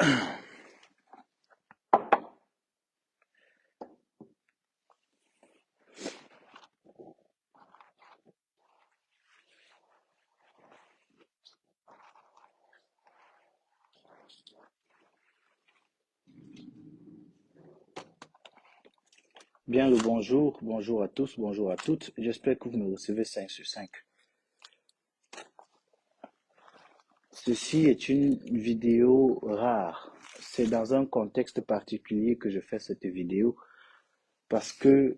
Bien le bonjour, bonjour à tous, bonjour à toutes. J'espère que vous me recevez 5 sur 5. Ceci est une vidéo rare. C'est dans un contexte particulier que je fais cette vidéo parce que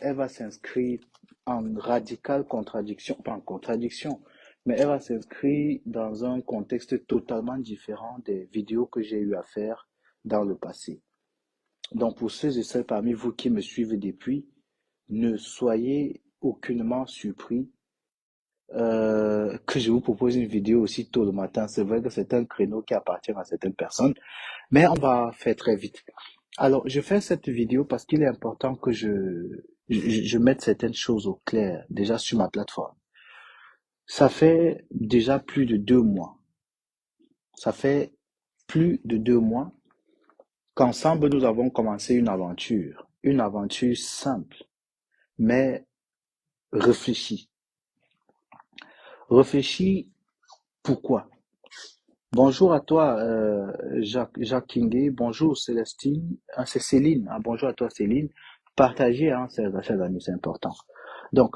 elle va s'inscrire en radicale contradiction, pas en contradiction, mais elle va s'inscrire dans un contexte totalement différent des vidéos que j'ai eu à faire dans le passé. Donc pour ceux et celles parmi vous qui me suivent depuis, ne soyez aucunement surpris que je vous propose une vidéo aussi tôt le matin. C'est vrai que c'est un créneau qui appartient à certaines personnes, mais on va faire très vite. Alors, je fais cette vidéo parce qu'il est important que je mette certaines choses au clair, déjà sur ma plateforme. Ça fait déjà plus de 2 mois. Ça fait plus de 2 mois qu'ensemble nous avons commencé une aventure simple, mais réfléchie. Réfléchie pourquoi? Bonjour à toi, Jacques Kingé. Bonjour, Célestine. Ah, c'est Céline. Ah, bonjour à toi, Céline. Partagez, hein, chers amis, c'est important. Donc,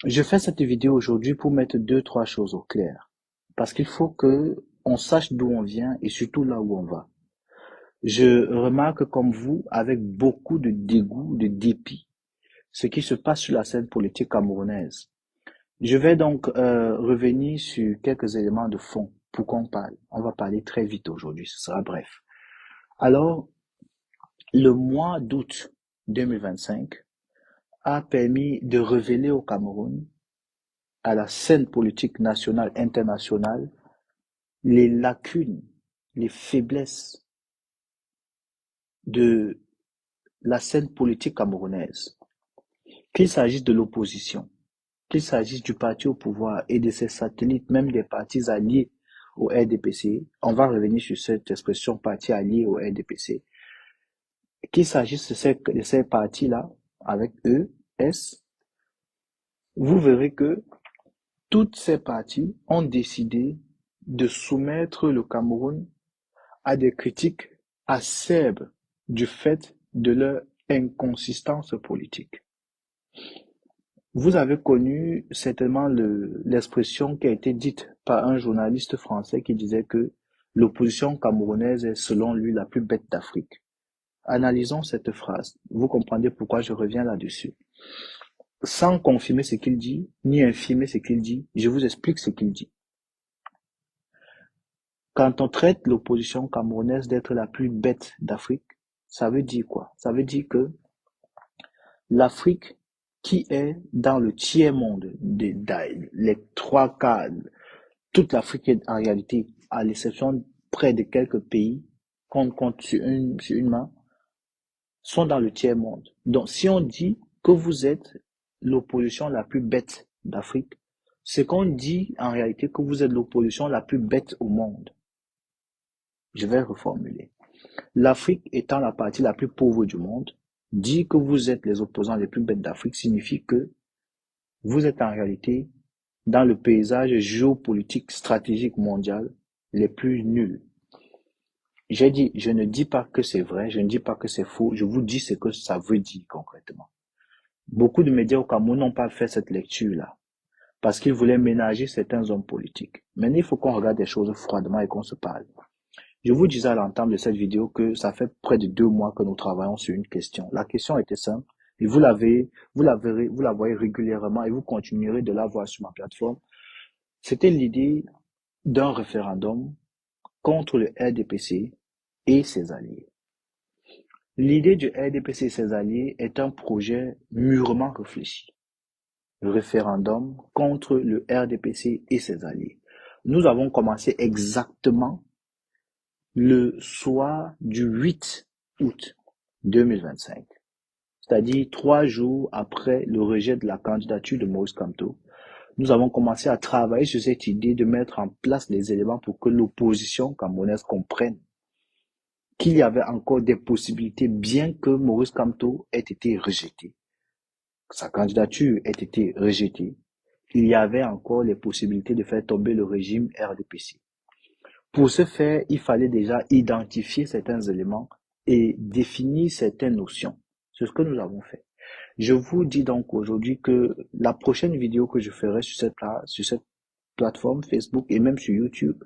je fais cette vidéo aujourd'hui pour mettre deux, trois choses au clair. Parce qu'il faut que on sache d'où on vient et surtout là où on va. Je remarque comme vous, avec beaucoup de dégoût, de dépit, ce qui se passe sur la scène politique camerounaise. Je vais donc revenir sur quelques éléments de fond pour qu'on parle. On va parler très vite aujourd'hui, ce sera bref. Alors, le mois d'août 2025 a permis de révéler au Cameroun, à la scène politique nationale, internationale, les lacunes, les faiblesses de la scène politique camerounaise. Qu'il s'agisse de l'opposition, qu'il s'agisse du parti au pouvoir et de ses satellites, même des partis alliés au RDPC, on va revenir sur cette expression parti allié au RDPC, qu'il s'agisse de ces partis-là, avec E, S, vous verrez que toutes ces parties ont décidé de soumettre le Cameroun à des critiques acerbes du fait de leur inconsistance politique. Vous avez connu certainement l'expression qui a été dite par un journaliste français qui disait que l'opposition camerounaise est selon lui la plus bête d'Afrique. Analysons cette phrase. Vous comprenez pourquoi je reviens là-dessus. Sans confirmer ce qu'il dit, ni infirmer ce qu'il dit, je vous explique ce qu'il dit. Quand on traite l'opposition camerounaise d'être la plus bête d'Afrique, ça veut dire quoi? Ça veut dire que l'Afrique, qui est dans le tiers-monde, les trois quarts, toute l'Afrique est en réalité, à l'exception près de quelques pays qu'on compte sur une main, sont dans le tiers-monde. Donc, si on dit que vous êtes l'opposition la plus bête d'Afrique, c'est qu'on dit en réalité que vous êtes l'opposition la plus bête au monde. Je vais reformuler. L'Afrique étant la partie la plus pauvre du monde, dire que vous êtes les opposants les plus bêtes d'Afrique signifie que vous êtes en réalité dans le paysage géopolitique stratégique mondial les plus nuls. J'ai dit, je ne dis pas que c'est vrai, je ne dis pas que c'est faux, je vous dis ce que ça veut dire concrètement. Beaucoup de médias au Cameroun n'ont pas fait cette lecture-là, parce qu'ils voulaient ménager certains hommes politiques. Maintenant, il faut qu'on regarde les choses froidement et qu'on se parle. Je vous disais à l'entame de cette vidéo que ça fait près de 2 mois que nous travaillons sur une question. La question était simple, et vous la voyez régulièrement et vous continuerez de la voir sur ma plateforme. C'était l'idée d'un référendum contre le RDPC et ses alliés. L'idée du RDPC et ses alliés est un projet mûrement réfléchi. Référendum contre le RDPC et ses alliés. Nous avons commencé exactement le soir du 8 août 2025, c'est-à-dire 3 jours après le rejet de la candidature de Maurice Kamto. Nous avons commencé à travailler sur cette idée de mettre en place les éléments pour que l'opposition camerounaise comprenne qu'il y avait encore des possibilités, bien que Maurice Kamto ait été rejeté, sa candidature ait été rejetée, il y avait encore les possibilités de faire tomber le régime RDPC. Pour ce faire, il fallait déjà identifier certains éléments et définir certaines notions. C'est ce que nous avons fait. Je vous dis donc aujourd'hui que la prochaine vidéo que je ferai sur cette plateforme Facebook et même sur YouTube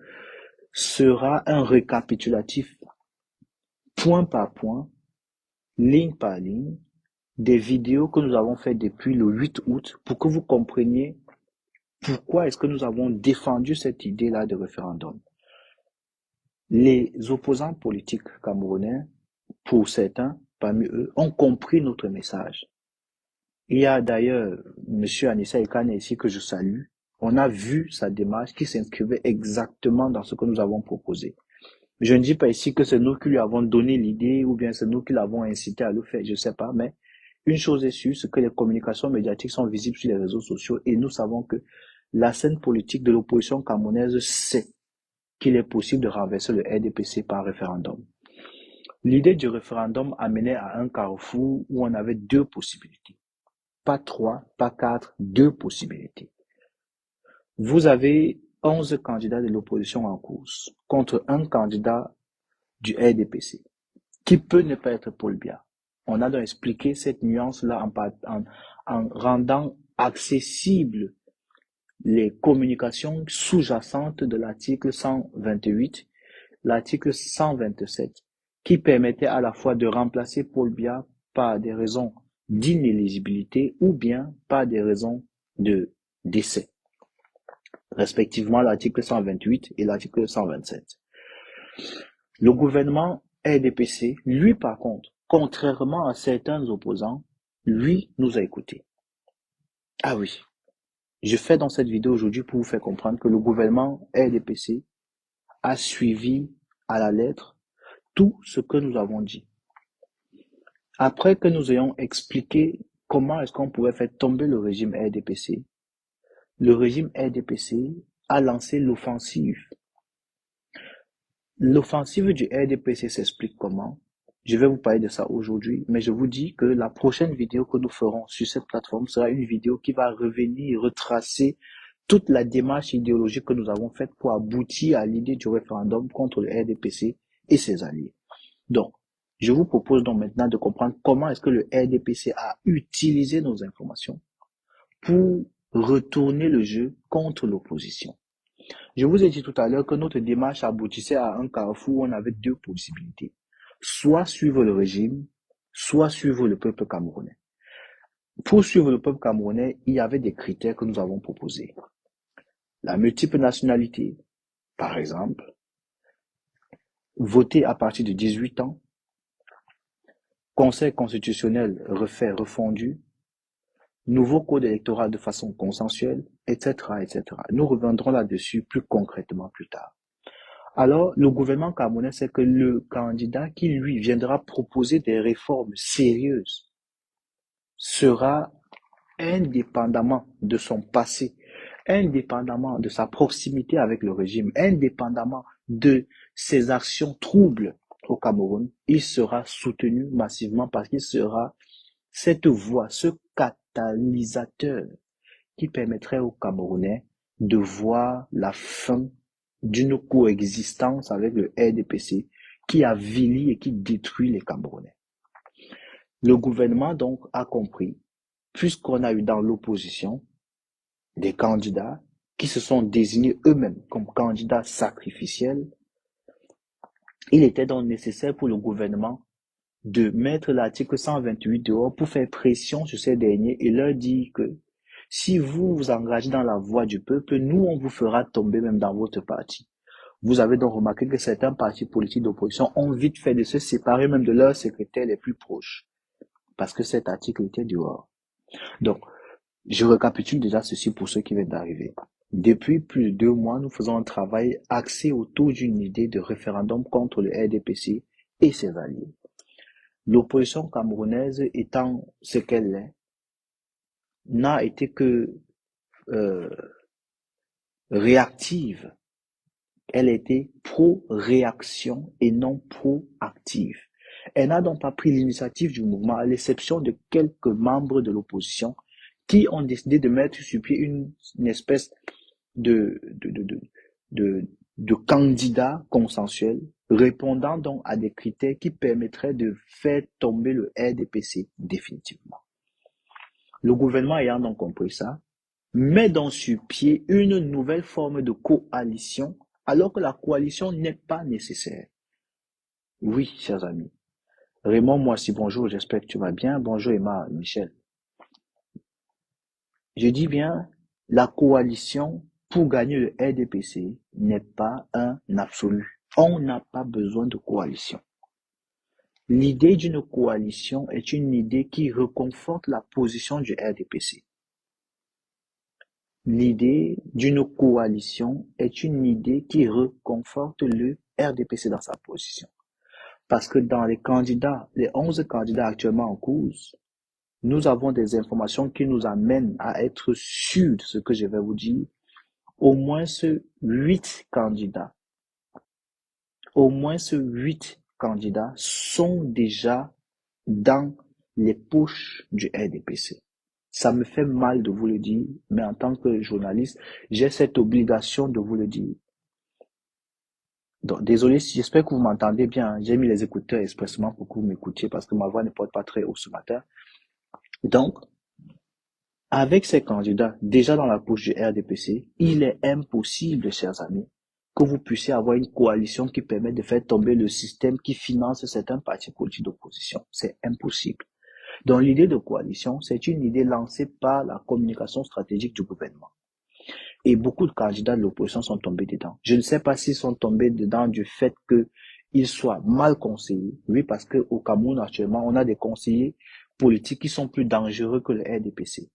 sera un récapitulatif point par point, ligne par ligne, des vidéos que nous avons faites depuis le 8 août pour que vous compreniez pourquoi est-ce que nous avons défendu cette idée-là de référendum. Les opposants politiques camerounais, pour certains, parmi eux, ont compris notre message. Il y a d'ailleurs M. Anissa Ekane ici que je salue. On a vu sa démarche qui s'inscrivait exactement dans ce que nous avons proposé. Je ne dis pas ici que c'est nous qui lui avons donné l'idée ou bien c'est nous qui l'avons incité à le faire, je ne sais pas, mais une chose est sûre, c'est que les communications médiatiques sont visibles sur les réseaux sociaux et nous savons que la scène politique de l'opposition camerounaise sait qu'il est possible de renverser le RDPC par référendum. L'idée du référendum amenait à un carrefour où on avait deux possibilités. Pas trois, pas quatre, deux possibilités. Vous avez 11 candidats de l'opposition en course contre un candidat du RDPC qui peut ne pas être Paul Biya. On a donc expliqué cette nuance-là en rendant accessibles les communications sous-jacentes de l'article 128, l'article 127, qui permettait à la fois de remplacer Paul Biya par des raisons d'inéligibilité ou bien par des raisons de décès, respectivement l'article 128 et l'article 127. Le gouvernement RDPC, lui par contre, contrairement à certains opposants, lui nous a écoutés. Ah oui, je fais dans cette vidéo aujourd'hui pour vous faire comprendre que le gouvernement RDPC a suivi à la lettre tout ce que nous avons dit. Après que nous ayons expliqué comment est-ce qu'on pouvait faire tomber le régime RDPC, le régime RDPC a lancé l'offensive. L'offensive du RDPC s'explique comment? Je vais vous parler de ça aujourd'hui, mais je vous dis que la prochaine vidéo que nous ferons sur cette plateforme sera une vidéo qui va revenir retracer toute la démarche idéologique que nous avons faite pour aboutir à l'idée du référendum contre le RDPC et ses alliés. Donc, je vous propose donc maintenant de comprendre comment est-ce que le RDPC a utilisé nos informations pour retourner le jeu contre l'opposition. Je vous ai dit tout à l'heure que notre démarche aboutissait à un carrefour où on avait deux possibilités. Soit suivre le régime, soit suivre le peuple camerounais. Pour suivre le peuple camerounais, il y avait des critères que nous avons proposés. La multiple nationalité, par exemple, voter à partir de 18 ans, conseil constitutionnel refait, refondu, nouveau code électoral de façon consensuelle, etc., etc. Nous reviendrons là-dessus plus concrètement plus tard. Alors, le gouvernement camerounais sait que le candidat qui, lui, viendra proposer des réformes sérieuses sera, indépendamment de son passé, indépendamment de sa proximité avec le régime, indépendamment de ses actions troubles au Cameroun, il sera soutenu massivement parce qu'il sera cette voie, ce catalysateur qui permettrait aux Camerounais de voir la fin d'une coexistence avec le RDPC qui avilit et qui détruit les Camerounais. Le gouvernement donc a compris, puisqu'on a eu dans l'opposition des candidats qui se sont désignés eux-mêmes comme candidats sacrificiels, il était donc nécessaire pour le gouvernement de mettre l'article 128 dehors pour faire pression sur ces derniers et leur dire que si vous vous engagez dans la voie du peuple, nous, on vous fera tomber même dans votre parti. Vous avez donc remarqué que certains partis politiques d'opposition ont vite fait de se séparer même de leurs secrétaires les plus proches, parce que cet article était dehors. Donc, je récapitule déjà ceci pour ceux qui viennent d'arriver. Depuis plus de 2 mois, nous faisons un travail axé autour d'une idée de référendum contre le RDPC et ses alliés. L'opposition camerounaise étant ce qu'elle est, n'a été que réactive. Elle était pro-réaction et non pro-active. Elle n'a donc pas pris l'initiative du mouvement, à l'exception de quelques membres de l'opposition qui ont décidé de mettre sur pied une espèce de, de, de, de, de, de candidat consensuel répondant donc à des critères qui permettraient de faire tomber le RDPC définitivement. Le gouvernement ayant donc compris ça, met donc sur pied une nouvelle forme de coalition alors que la coalition n'est pas nécessaire. Oui, chers amis. Raymond, moi si bonjour, j'espère que tu vas bien. Bonjour Emma, Michel. Je dis bien, la coalition pour gagner le RDPC n'est pas un absolu. On n'a pas besoin de coalition. L'idée d'une coalition est une idée qui reconforte la position du RDPC. L'idée d'une coalition est une idée qui reconforte le RDPC dans sa position. Parce que dans les 11 candidats actuellement en course, nous avons des informations qui nous amènent à être sûrs de ce que je vais vous dire. Au moins 8 candidats, au moins 8 candidats sont déjà dans les poches du RDPC. Ça me fait mal de vous le dire, mais en tant que journaliste, j'ai cette obligation de vous le dire. Donc, désolé, j'espère que vous m'entendez bien. J'ai mis les écouteurs expressément pour que vous m'écoutiez parce que ma voix ne porte pas très haut ce matin. Donc, avec ces candidats déjà dans la poche du RDPC, il est impossible, chers amis, que vous puissiez avoir une coalition qui permet de faire tomber le système qui finance certains partis politiques d'opposition. C'est impossible. Donc l'idée de coalition, c'est une idée lancée par la communication stratégique du gouvernement. Et beaucoup de candidats de l'opposition sont tombés dedans. Je ne sais pas s'ils sont tombés dedans du fait qu'ils soient mal conseillés. Oui, parce qu'au Cameroun, actuellement, on a des conseillers politiques qui sont plus dangereux que le RDPC.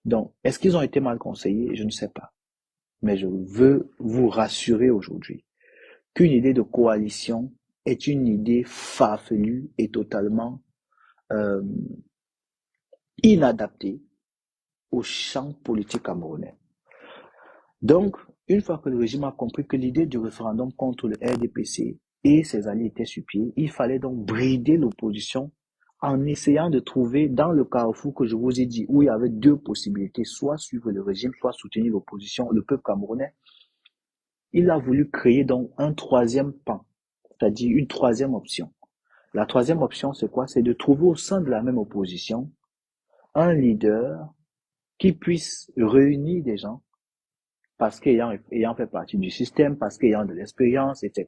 Donc, est-ce qu'ils ont été mal conseillés? Je ne sais pas. Mais je veux vous rassurer aujourd'hui qu'une idée de coalition est une idée farfelue et totalement inadaptée au champ politique camerounais. Donc, une fois que le régime a compris que l'idée du référendum contre le RDPC et ses alliés était sur pied, il fallait donc brider l'opposition en essayant de trouver dans le carrefour que je vous ai dit, où il y avait deux possibilités, soit suivre le régime, soit soutenir l'opposition, le peuple camerounais. Il a voulu créer donc un troisième pan, c'est-à-dire une troisième option. La troisième option, c'est quoi? C'est de trouver au sein de la même opposition un leader qui puisse réunir des gens parce qu'ayant fait partie du système, parce qu'ayant de l'expérience, etc.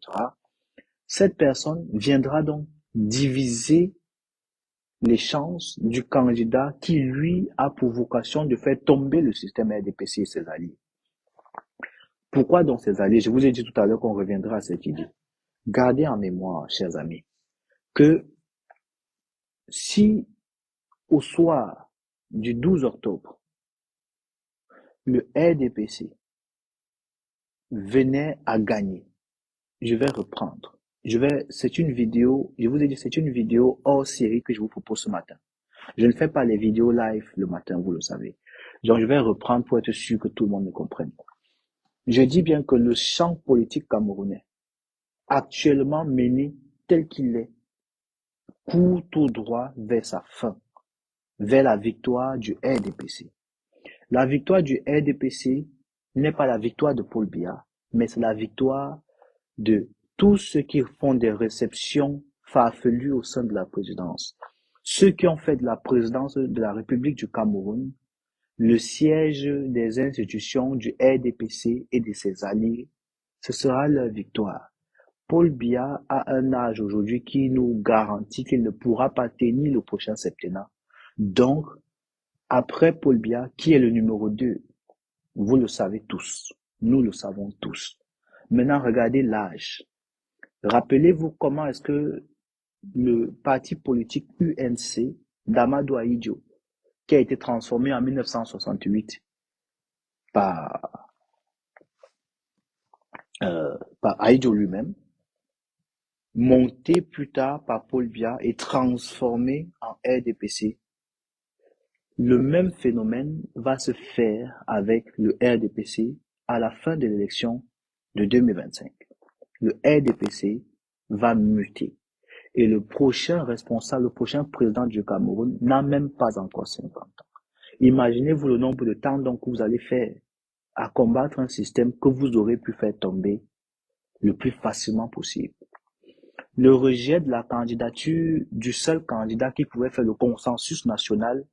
Cette personne viendra donc diviser les chances du candidat qui, lui, a pour vocation de faire tomber le système RDPC et ses alliés. Pourquoi donc ces alliés? Je vous ai dit tout à l'heure qu'on reviendra à cette idée. Gardez en mémoire, chers amis, que si au soir du 12 octobre, le RDPC venait à gagner, je vais reprendre. C'est une vidéo, je vous ai dit, c'est une vidéo hors série que je vous propose ce matin. Je ne fais pas les vidéos live le matin, vous le savez. Donc, je vais reprendre pour être sûr que tout le monde me comprenne. Je dis bien que le champ politique camerounais, actuellement mené tel qu'il est, court tout droit vers sa fin, vers la victoire du RDPC. La victoire du RDPC n'est pas la victoire de Paul Biya, mais c'est la victoire de tous ceux qui font des réceptions farfelues au sein de la présidence. Ceux qui ont fait de la présidence de la République du Cameroun le siège des institutions du RDPC et de ses alliés, ce sera leur victoire. Paul Biya a un âge aujourd'hui qui nous garantit qu'il ne pourra pas tenir le prochain septennat. Donc, après Paul Biya, qui est le numéro 2? Vous le savez tous. Nous le savons tous. Maintenant, regardez l'âge. Rappelez-vous comment est-ce que le parti politique UNC d'Amadou Ahidjo, qui a été transformé en 1968 par Ahidjo lui-même, monté plus tard par Paul Biya et transformé en RDPC. Le même phénomène va se faire avec le RDPC à la fin de l'élection de 2025, le RDPC va muter. Et le prochain responsable, le prochain président du Cameroun n'a même pas encore 50 ans. Imaginez-vous le nombre de temps donc que vous allez faire à combattre un système que vous aurez pu faire tomber le plus facilement possible. Le rejet de la candidature du seul candidat qui pouvait faire le consensus national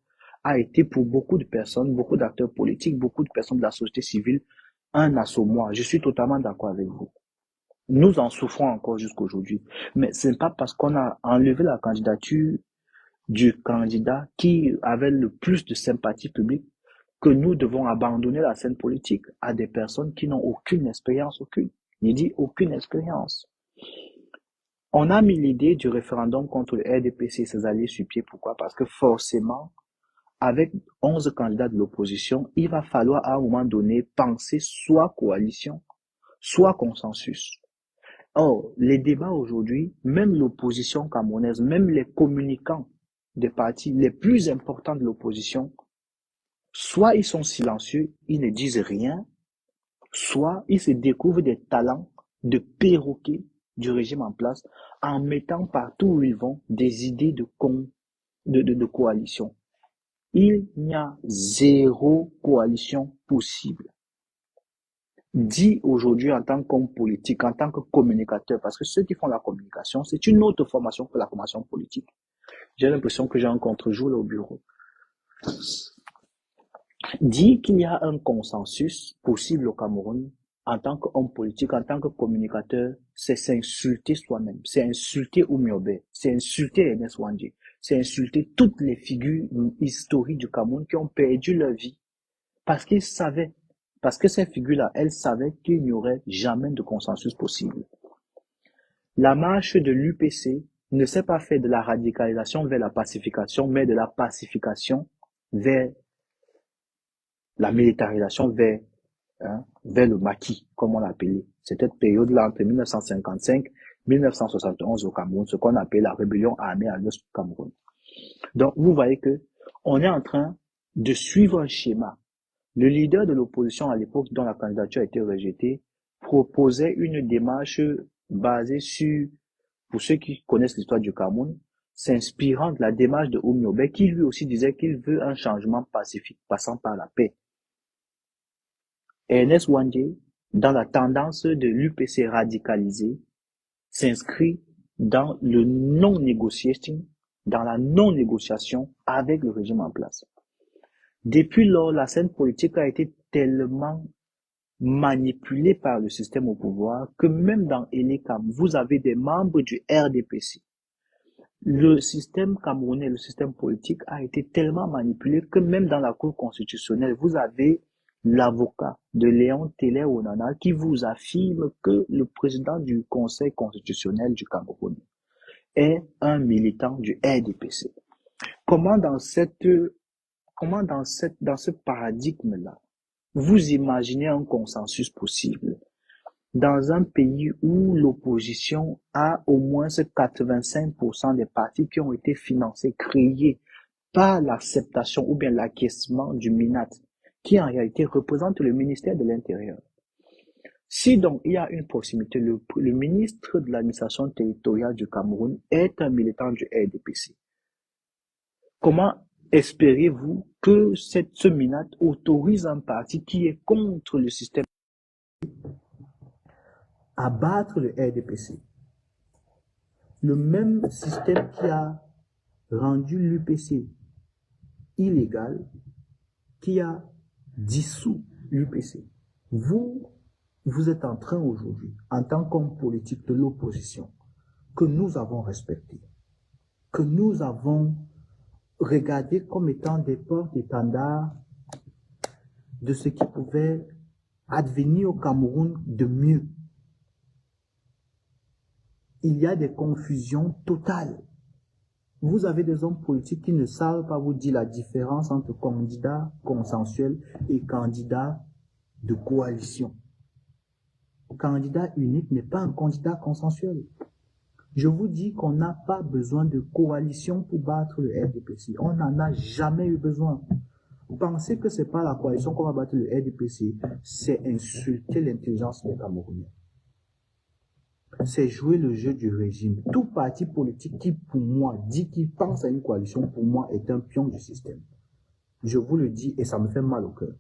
a été pour beaucoup de personnes, beaucoup d'acteurs politiques, beaucoup de personnes de la société civile, un assommoir. Je suis totalement d'accord avec vous. Nous en souffrons encore jusqu'à aujourd'hui. Mais ce n'est pas parce qu'on a enlevé la candidature du candidat qui avait le plus de sympathie publique que nous devons abandonner la scène politique à des personnes qui n'ont aucune expérience, aucune. Il dit aucune expérience. On a mis l'idée du référendum contre le RDPC et ses alliés sur pied. Pourquoi? Parce que forcément, avec 11 candidats de l'opposition, il va falloir à un moment donné penser soit coalition, soit consensus. Or, les débats aujourd'hui, même l'opposition camerounaise, même les communicants des partis les plus importants de l'opposition, soit ils sont silencieux, ils ne disent rien, soit ils se découvrent des talents de perroquets du régime en place en mettant partout où ils vont des idées de coalition. Il n'y a zéro coalition possible. Dit aujourd'hui en tant qu'homme politique, en tant que communicateur, parce que ceux qui font la communication, c'est une autre formation que la formation politique. J'ai l'impression que j'ai un contre-jour là au bureau. Dit qu'il y a un consensus possible au Cameroun en tant qu'homme politique, en tant que communicateur, c'est s'insulter soi-même, c'est insulter Oumyobé, c'est insulter Ernest Wandji, c'est insulter toutes les figures historiques du Cameroun qui ont perdu leur vie parce qu'ils savaient, parce que ces figures-là, elles savaient qu'il n'y aurait jamais de consensus possible. La marche de l'UPC ne s'est pas faite de la radicalisation vers la pacification, mais de la pacification vers la militarisation vers le maquis, comme on l'appelait. C'était cette période-là entre 1955 et 1971 au Cameroun, ce qu'on appelle la rébellion armée à l'ouest du Cameroun. Donc, vous voyez que on est en train de suivre un schéma. Le leader de l'opposition à l'époque, dont la candidature a été rejetée, proposait une démarche basée sur, pour ceux qui connaissent l'histoire du Cameroun, s'inspirant de la démarche de Oumyobé, qui lui aussi disait qu'il veut un changement pacifique passant par la paix. Ernest Wandji, dans la tendance de l'UPC radicalisée, s'inscrit dans le non-négociation, dans la non-négociation avec le régime en place. Depuis lors, la scène politique a été tellement manipulée par le système au pouvoir que même dans Elecam, vous avez des membres du RDPC. Le système camerounais, le système politique a été tellement manipulé que même dans la Cour constitutionnelle, vous avez l'avocat de Léon Télé-Onana qui vous affirme que le président du Conseil constitutionnel du Cameroun est un militant du RDPC. Comment dans ce paradigme-là, vous imaginez un consensus possible dans un pays où l'opposition a au moins 85% des partis qui ont été financés, créés par l'acceptation ou bien l'acquiescement du MINAT, qui en réalité représente le ministère de l'Intérieur. Si donc il y a une proximité, le ministre de l'administration territoriale du Cameroun est un militant du RDPC. Comment espérez-vous que ce MINAT autorise un parti qui est contre le système à battre le RDPC? Le même système qui a rendu l'UPC illégal, qui a dissous l'UPC. Vous êtes en train aujourd'hui, en tant qu'homme politique de l'opposition, que nous avons respecté, que nous avons regardé comme étant des porte-étendards de ce qui pouvait advenir au Cameroun de mieux. Il y a des confusions totales. Vous avez des hommes politiques qui ne savent pas vous dire la différence entre candidat consensuel et candidat de coalition. Candidat unique n'est pas un candidat consensuel. Je vous dis qu'on n'a pas besoin de coalition pour battre le RDPC. On n'en a jamais eu besoin. Penser que c'est pas la coalition qu'on va battre le RDPC, c'est insulter l'intelligence des Camerounais. C'est jouer le jeu du régime. Tout parti politique qui, pour moi, dit qu'il pense à une coalition, pour moi, est un pion du système. Je vous le dis et ça me fait mal au cœur.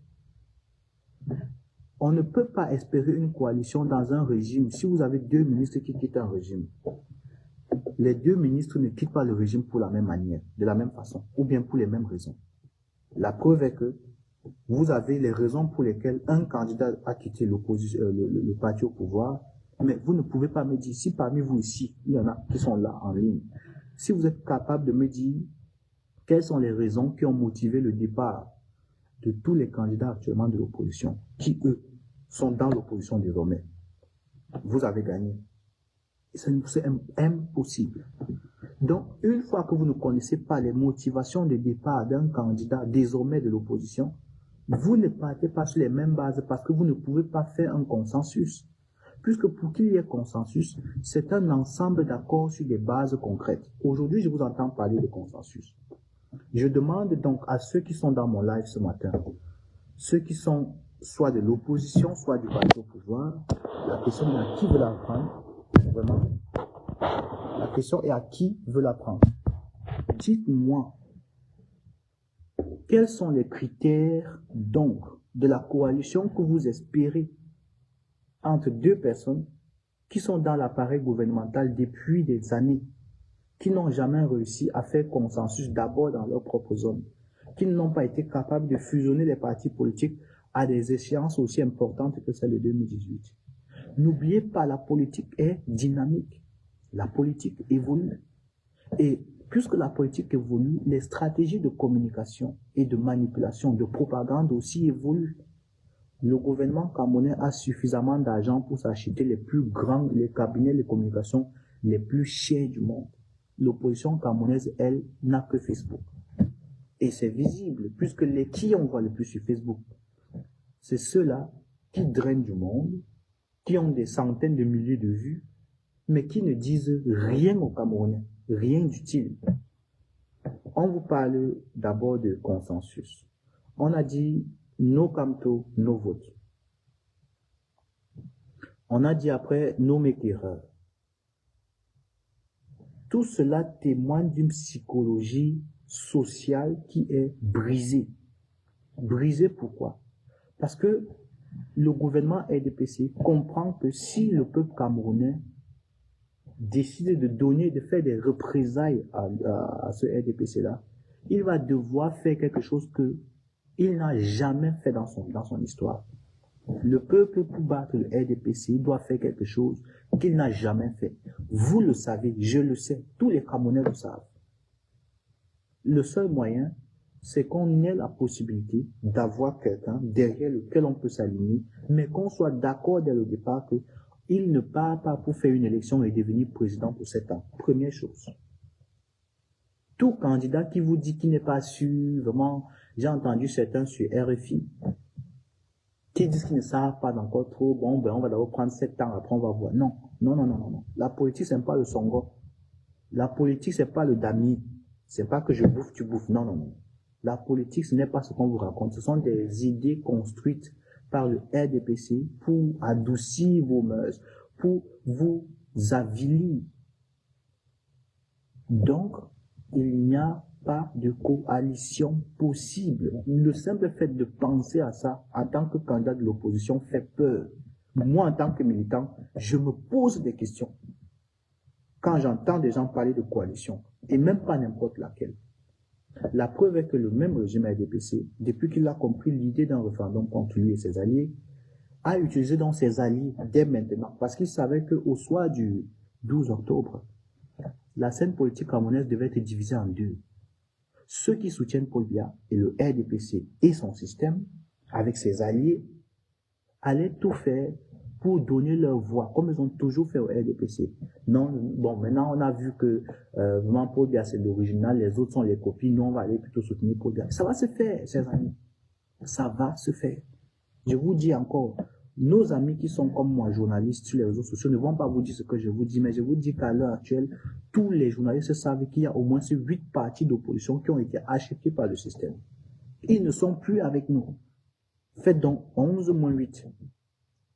On ne peut pas espérer une coalition dans un régime si vous avez deux ministres qui quittent un régime. Les deux ministres ne quittent pas le régime pour la même manière, de la même façon, ou bien pour les mêmes raisons. La preuve est que vous avez les raisons pour lesquelles un candidat a quitté l'opposition, le parti au pouvoir, mais vous ne pouvez pas me dire, si parmi vous ici, il y en a qui sont là en ligne, si vous êtes capable de me dire quelles sont les raisons qui ont motivé le départ de tous les candidats actuellement de l'opposition, qui eux sont dans l'opposition désormais, vous avez gagné. C'est impossible. Donc, une fois que vous ne connaissez pas les motivations de départ d'un candidat désormais de l'opposition, vous ne partez pas sur les mêmes bases parce que vous ne pouvez pas faire un consensus. Puisque pour qu'il y ait consensus, c'est un ensemble d'accords sur des bases concrètes. Aujourd'hui, je vous entends parler de consensus. Je demande donc à ceux qui sont dans mon live ce matin, ceux qui sont soit de l'opposition, soit du parti au pouvoir, la question est à qui veut l'apprendre, vraiment. La question est à qui veut l'apprendre. Dites-moi, quels sont les critères donc de la coalition que vous espérez entre deux personnes qui sont dans l'appareil gouvernemental depuis des années, qui n'ont jamais réussi à faire consensus d'abord dans leur propre zone, qui n'ont pas été capables de fusionner les partis politiques à des échéances aussi importantes que celle de 2018. N'oubliez pas, la politique est dynamique. La politique évolue. Et puisque la politique évolue, les stratégies de communication et de manipulation, de propagande aussi évoluent. Le gouvernement camerounais a suffisamment d'argent pour s'acheter les plus grands, les cabinets de communication les plus chers du monde. L'opposition camerounaise, elle, n'a que Facebook. Et c'est visible, puisque qui on voit le plus sur Facebook? C'est ceux-là qui drainent du monde, qui ont des centaines de milliers de vues, mais qui ne disent rien aux Camerounais, rien d'utile. On vous parle d'abord de consensus. On a dit no Camto, no vote. On a dit après no make erreur. Tout cela témoigne d'une psychologie sociale qui est brisée. Brisée pourquoi? Parce que le gouvernement RDPC comprend que si le peuple camerounais décide de donner, de faire des représailles à ce RDPC-là, il va devoir faire quelque chose qu'il n'a jamais fait dans son histoire. Le peuple, pour battre le RDPC, doit faire quelque chose qu'il n'a jamais fait. Vous le savez, je le sais, tous les Camerounais le savent. Le seul moyen, c'est qu'on ait la possibilité d'avoir quelqu'un derrière lequel on peut s'aligner, mais qu'on soit d'accord dès le départ qu'il ne part pas pour faire une élection et devenir président pour 7 ans. Première chose. Tout candidat qui vous dit qu'il n'est pas sûr, vraiment, j'ai entendu certains sur RFI, qui disent qu'ils ne savent pas encore trop, bon, ben, on va d'abord prendre 7 ans, après on va voir. Non, non, non, non, non, non. La politique, c'est pas le songo. La politique, c'est pas le damier. C'est pas que je bouffe, tu bouffes. Non, non, non. La politique, ce n'est pas ce qu'on vous raconte. Ce sont des idées construites par le RDPC pour adoucir vos mœurs, pour vous avilir. Donc, il n'y a pas de coalition possible. Le simple fait de penser à ça, en tant que candidat de l'opposition, fait peur. Moi, en tant que militant, je me pose des questions quand j'entends des gens parler de coalition, et même pas n'importe laquelle. La preuve est que le même régime RDPC, depuis qu'il a compris l'idée d'un référendum contre lui et ses alliés, a utilisé donc ses alliés dès maintenant, parce qu'il savait qu'au soir du 12 octobre, la scène politique camerounaise devait être divisée en deux. Ceux qui soutiennent Paul Biya et le RDPC et son système, avec ses alliés, allaient tout faire pour donner leur voix, comme ils ont toujours fait au RDPC. Non, bon, maintenant on a vu que vraiment Paul Biya c'est l'original, les autres sont les copies, nous on va aller plutôt soutenir Paul Biya. Ça va se faire, chers amis. Ça va se faire. Je vous dis encore, nos amis qui sont comme moi, journalistes sur les réseaux sociaux, ne vont pas vous dire ce que je vous dis, mais je vous dis qu'à l'heure actuelle, tous les journalistes savent qu'il y a au moins 8 partis d'opposition qui ont été achetés par le système. Ils ne sont plus avec nous. Faites donc 11 moins 8.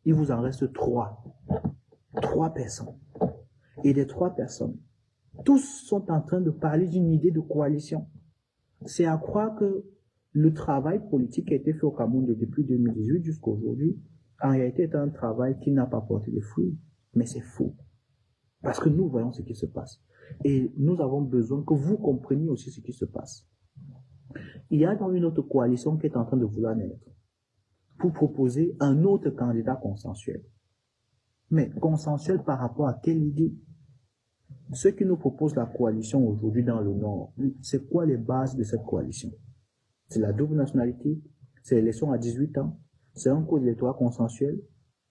Il vous en reste 3. 3 personnes. Et les 3 personnes, tous sont en train de parler d'une idée de coalition. C'est à croire que le travail politique qui a été fait au Cameroun depuis 2018 jusqu'à aujourd'hui, en réalité est un travail qui n'a pas porté de fruits. Mais c'est faux. Parce que nous voyons ce qui se passe. Et nous avons besoin que vous compreniez aussi ce qui se passe. Il y a donc une autre coalition qui est en train de vouloir naître pour proposer un autre candidat consensuel. Mais consensuel par rapport à quelle idée? Ce qui nous propose la coalition aujourd'hui dans le Nord, c'est quoi les bases de cette coalition? C'est la double nationalité, c'est l'élection à 18 ans, c'est un code électoral consensuel.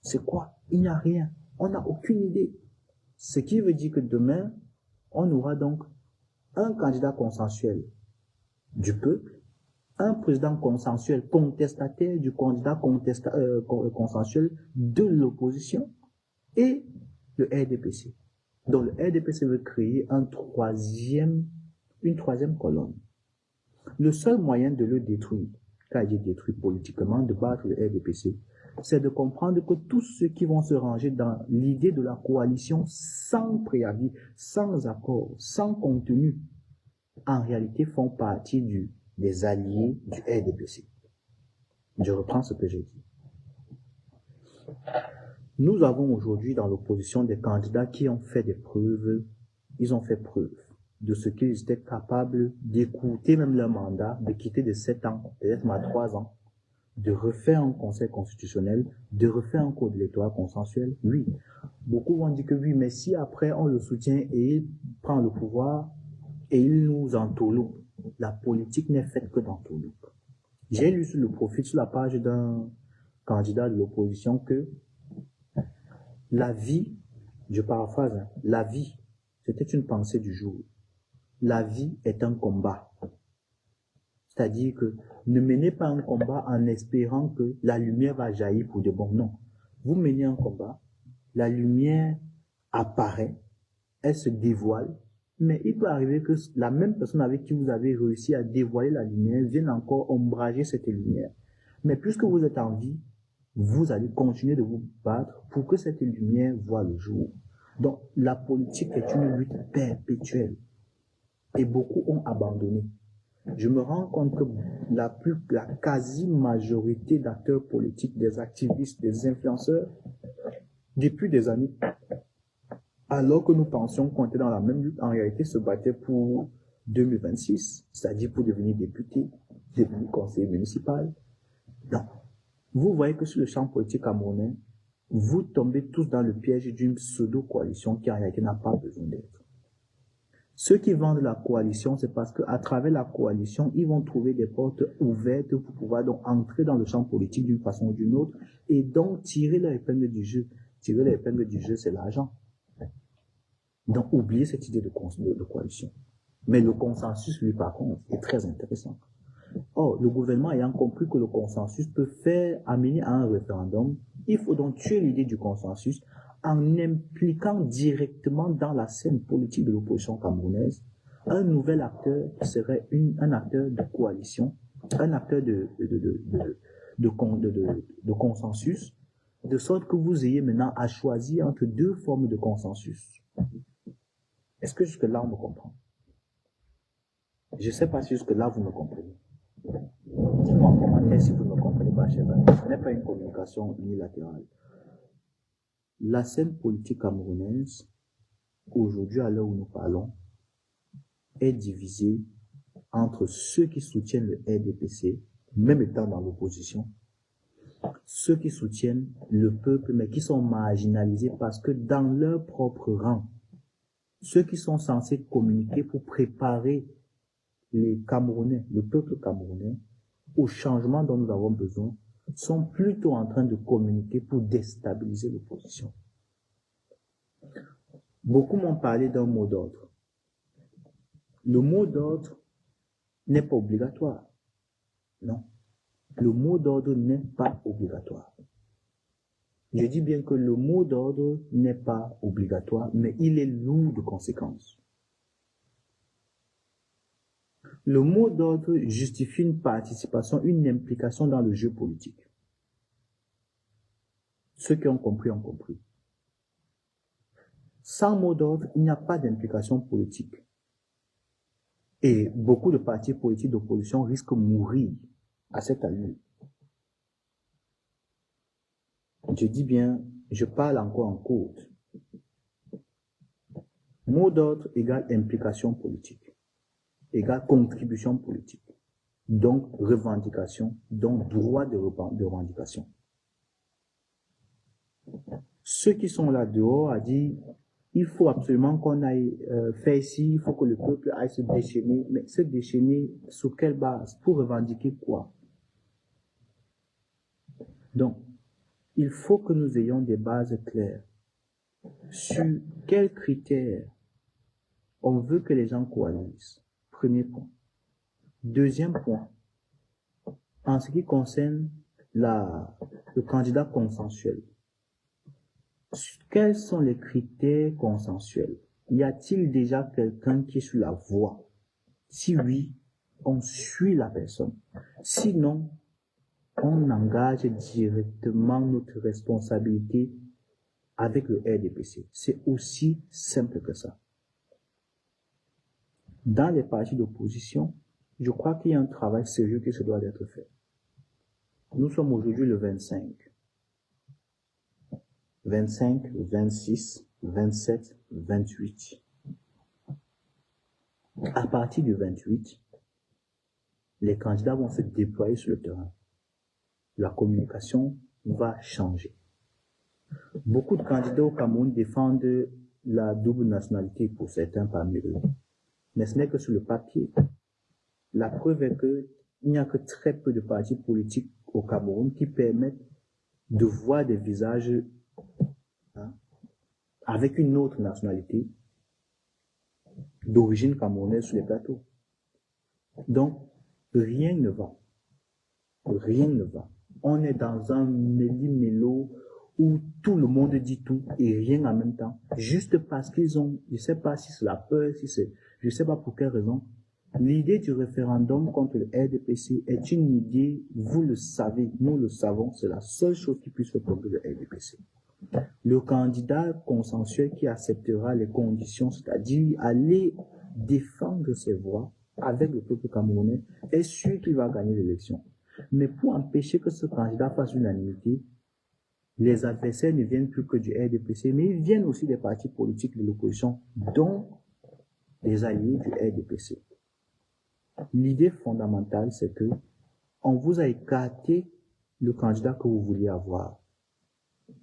C'est quoi? Il n'y a rien. On n'a aucune idée. Ce qui veut dire que demain, on aura donc un candidat consensuel du peuple, un président consensuel contestataire du candidat consensuel de l'opposition et le RDPC. Donc le RDPC veut créer une troisième colonne. Le seul moyen de le détruire, quand il est détruit politiquement, de battre le RDPC, c'est de comprendre que tous ceux qui vont se ranger dans l'idée de la coalition sans préavis, sans accord, sans contenu, en réalité font partie des alliés du RDPC. Je reprends ce que j'ai dit. Nous avons aujourd'hui dans l'opposition des candidats qui ont fait des preuves, ils ont fait preuve de ce qu'ils étaient capables d'écouter même leur mandat, de quitter de 7 ans, peut-être à 3 ans, de refaire un conseil constitutionnel, de refaire un code électoral consensuel. Oui, beaucoup vont dire que oui, mais si après on le soutient et il prend le pouvoir et il nous entourloupe, la politique n'est faite que d'entourloupe. J'ai lu sur le profil, sur la page d'un candidat de l'opposition que la vie, je paraphrase, hein, la vie, c'était une pensée du jour. La vie est un combat. C'est-à-dire que ne menez pas un combat en espérant que la lumière va jaillir pour de bon. Non. Vous menez un combat, la lumière apparaît, elle se dévoile, mais il peut arriver que la même personne avec qui vous avez réussi à dévoiler la lumière vienne encore ombrager cette lumière. Mais puisque vous êtes en vie, vous allez continuer de vous battre pour que cette lumière voie le jour. Donc, la politique est une lutte perpétuelle. Et beaucoup ont abandonné. Je me rends compte que la quasi-majorité d'acteurs politiques, des activistes, des influenceurs, depuis des années, alors que nous pensions qu'on était dans la même lutte, en réalité se battaient pour 2026, c'est-à-dire pour devenir député, devenir conseiller municipal. Donc, vous voyez que sur le champ politique camerounais, vous tombez tous dans le piège d'une pseudo-coalition qui en réalité n'a pas besoin d'être. Ceux qui vendent la coalition, c'est parce qu'à travers la coalition, ils vont trouver des portes ouvertes pour pouvoir donc entrer dans le champ politique d'une façon ou d'une autre et donc tirer leur épingle du jeu. Tirer leur épingle du jeu, c'est l'argent. Donc, oubliez cette idée de coalition. Mais le consensus, lui, par contre, est très intéressant. Or, le gouvernement ayant compris que le consensus peut amener à un référendum, il faut donc tuer l'idée du consensus en impliquant directement dans la scène politique de l'opposition camerounaise un nouvel acteur qui serait un acteur de coalition, un acteur de consensus, de sorte que vous ayez maintenant à choisir entre deux formes de consensus. Est-ce que jusque-là on me comprend? Je ne sais pas si jusque-là vous me comprenez. Dites-moi en commentaire si vous ne me comprenez pas, chers amis. Ce n'est pas une communication unilatérale. La scène politique camerounaise, aujourd'hui, à l'heure où nous parlons, est divisée entre ceux qui soutiennent le RDPC, même étant dans l'opposition, ceux qui soutiennent le peuple, mais qui sont marginalisés parce que dans leur propre rang, ceux qui sont censés communiquer pour préparer les Camerounais, le peuple camerounais, au changement dont nous avons besoin, sont plutôt en train de communiquer pour déstabiliser l'opposition. Beaucoup m'ont parlé d'un mot d'ordre. Le mot d'ordre n'est pas obligatoire. Non. Le mot d'ordre n'est pas obligatoire. Je dis bien que le mot d'ordre n'est pas obligatoire, mais il est lourd de conséquences. Le mot d'ordre justifie une participation, une implication dans le jeu politique. Ceux qui ont compris ont compris. Sans mot d'ordre, il n'y a pas d'implication politique. Et beaucoup de partis politiques d'opposition risquent de mourir à cette allure. Je dis bien, je parle encore en code. Mot d'ordre égale implication politique, égale contribution politique, donc revendication, donc droit de revendication. Ceux qui sont là dehors a dit, il faut absolument qu'on aille faire ici, il faut que le peuple aille se déchaîner, mais se déchaîner sur quelle base? Pour revendiquer quoi? Donc, il faut que nous ayons des bases claires. Sur quels critères on veut que les gens coalisent? Premier point. Deuxième point, en ce qui concerne le candidat consensuel, quels sont les critères consensuels? Y a-t-il déjà quelqu'un qui est sur la voie? Si oui, on suit la personne. Sinon, on engage directement notre responsabilité avec le RDPC. C'est aussi simple que ça. Dans les partis d'opposition, je crois qu'il y a un travail sérieux qui se doit d'être fait. Nous sommes aujourd'hui le 25. 25, 26, 27, 28. À partir du 28, les candidats vont se déployer sur le terrain. La communication va changer. Beaucoup de candidats au Cameroun défendent la double nationalité pour certains parmi eux. Mais ce n'est que sur le papier. La preuve est qu'il n'y a que très peu de partis politiques au Cameroun qui permettent de voir des visages avec une autre nationalité d'origine camerounaise sur les plateaux. Donc, rien ne va. Rien ne va. On est dans un méli-mélo où tout le monde dit tout et rien en même temps. Juste parce qu'ils ont, je ne sais pas si c'est la peur, je ne sais pas pour quelle raison. L'idée du référendum contre le RDPC est une idée, vous le savez, nous le savons, c'est la seule chose qui puisse faire tomber le RDPC. Le candidat consensuel qui acceptera les conditions, c'est-à-dire aller défendre ses voix avec le peuple camerounais, est sûr qu'il va gagner l'élection. Mais pour empêcher que ce candidat fasse l'unanimité, les adversaires ne viennent plus que du RDPC, mais ils viennent aussi des partis politiques de l'opposition, dont les alliés du RDPC. L'idée fondamentale, c'est que on vous a écarté le candidat que vous vouliez avoir.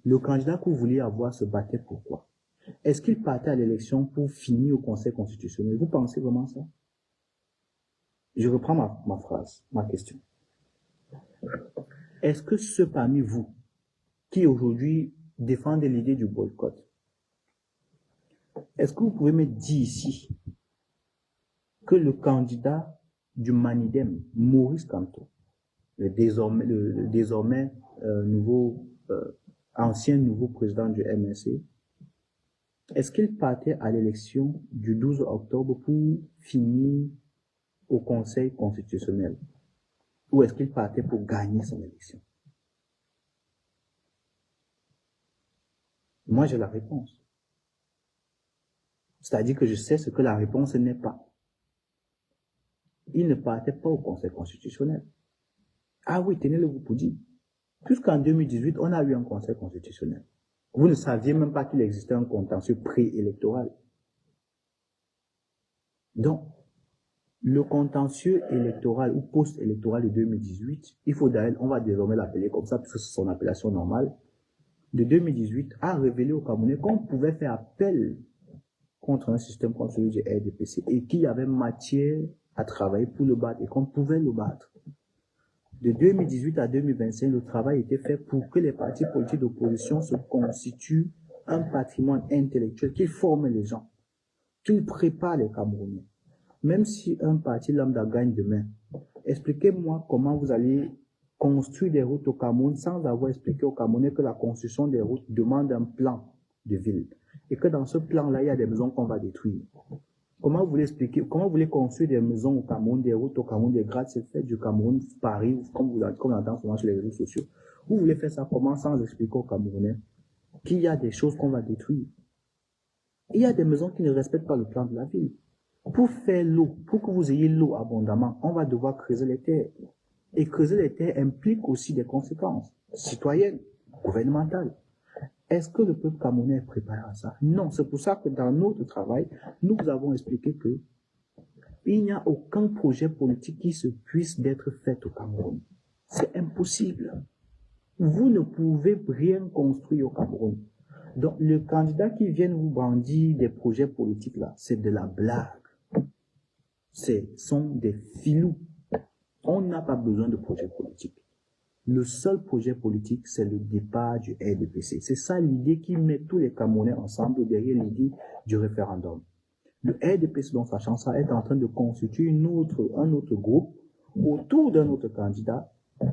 Le candidat que vous vouliez avoir se battait pourquoi? Est-ce qu'il partait à l'élection pour finir au Conseil constitutionnel? Vous pensez vraiment ça? Je reprends ma phrase, ma question. Est-ce que ceux parmi vous qui aujourd'hui défendent l'idée du boycott, est-ce que vous pouvez me dire ici que le candidat du Manidem, Maurice Kamto, le désormais ancien nouveau président du MNC, est-ce qu'il partait à l'élection du 12 octobre pour finir au Conseil constitutionnel? Ou est-ce qu'il partait pour gagner son élection? Moi, j'ai la réponse. C'est-à-dire que je sais ce que la réponse n'est pas. Il ne partait pas au Conseil constitutionnel. Ah oui, tenez-le vous pour dire. Puisqu'en 2018, on a eu un Conseil constitutionnel. Vous ne saviez même pas qu'il existait un contentieux préélectoral. Donc, le contentieux électoral ou post-électoral de 2018, il faut d'ailleurs, on va désormais l'appeler comme ça, puisque c'est son appellation normale, de 2018, a révélé au Camerounais qu'on pouvait faire appel contre un système comme celui du RDPC et qu'il y avait matière à travailler pour le battre et qu'on pouvait le battre. De 2018 à 2025, le travail était fait pour que les partis politiques d'opposition se constituent un patrimoine intellectuel qui forme les gens, qui prépare les Camerounais. Même si un parti lambda gagne demain, expliquez-moi comment vous allez construire des routes au Cameroun sans avoir expliqué aux Camerounais que la construction des routes demande un plan de ville et que dans ce plan-là, il y a des maisons qu'on va détruire. Comment vous voulez expliquer, comment vous voulez construire des maisons au Cameroun, des routes au Cameroun, des gratte-ciel du Cameroun, Paris, comme on entend souvent sur les réseaux sociaux. Vous voulez faire ça comment sans expliquer aux Camerounais qu'il y a des choses qu'on va détruire. Il y a des maisons qui ne respectent pas le plan de la ville. Pour faire l'eau, pour que vous ayez l'eau abondamment, on va devoir creuser les terres. Et creuser les terres implique aussi des conséquences citoyennes, gouvernementales. Est-ce que le peuple camerounais est préparé à ça? Non, c'est pour ça que dans notre travail, nous vous avons expliqué que il n'y a aucun projet politique qui se puisse d'être fait au Cameroun. C'est impossible. Vous ne pouvez rien construire au Cameroun. Donc, le candidat qui vient vous brandir des projets politiques là, c'est de la blague. Ce sont des filous. On n'a pas besoin de projet politique. Le seul projet politique, c'est le départ du RDPC. C'est ça l'idée qui met tous les Camerounais ensemble derrière l'idée du référendum. Le RDPC, dans sachant ça, est en train de constituer un autre groupe autour d'un autre candidat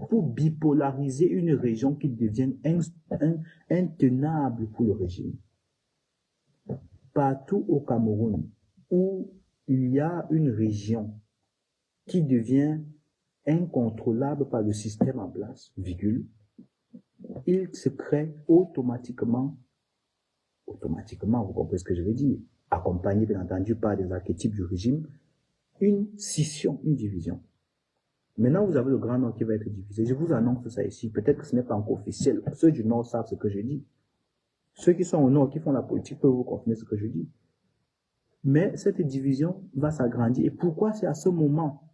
pour bipolariser une région qui devienne intenable pour le régime. Partout au Cameroun où il y a une région qui devient incontrôlable par le système en place, virgule, il se crée automatiquement, vous comprenez ce que je veux dire, accompagné bien entendu par des archétypes du régime, une scission, une division. Maintenant, vous avez le Grand Nord qui va être divisé. Je vous annonce ça ici. Peut-être que ce n'est pas encore officiel. Ceux du Nord savent ce que je dis. Ceux qui sont au Nord, qui font la politique, peuvent vous confirmer ce que je dis. Mais cette division va s'agrandir. Et pourquoi c'est à ce moment,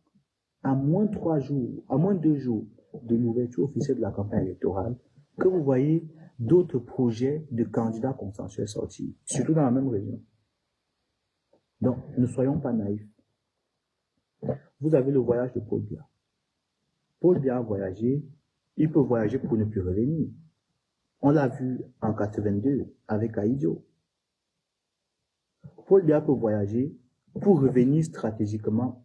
à moins 2 jours de l'ouverture officielle de la campagne électorale, que vous voyez d'autres projets de candidats consensuels sortir, surtout dans la même région. Donc, ne soyons pas naïfs. Vous avez le voyage de Paul Biya. Paul Biya a voyagé, il peut voyager pour ne plus revenir. On l'a vu en 82 avec Aïdjo. Paul Biya peut voyager pour revenir stratégiquement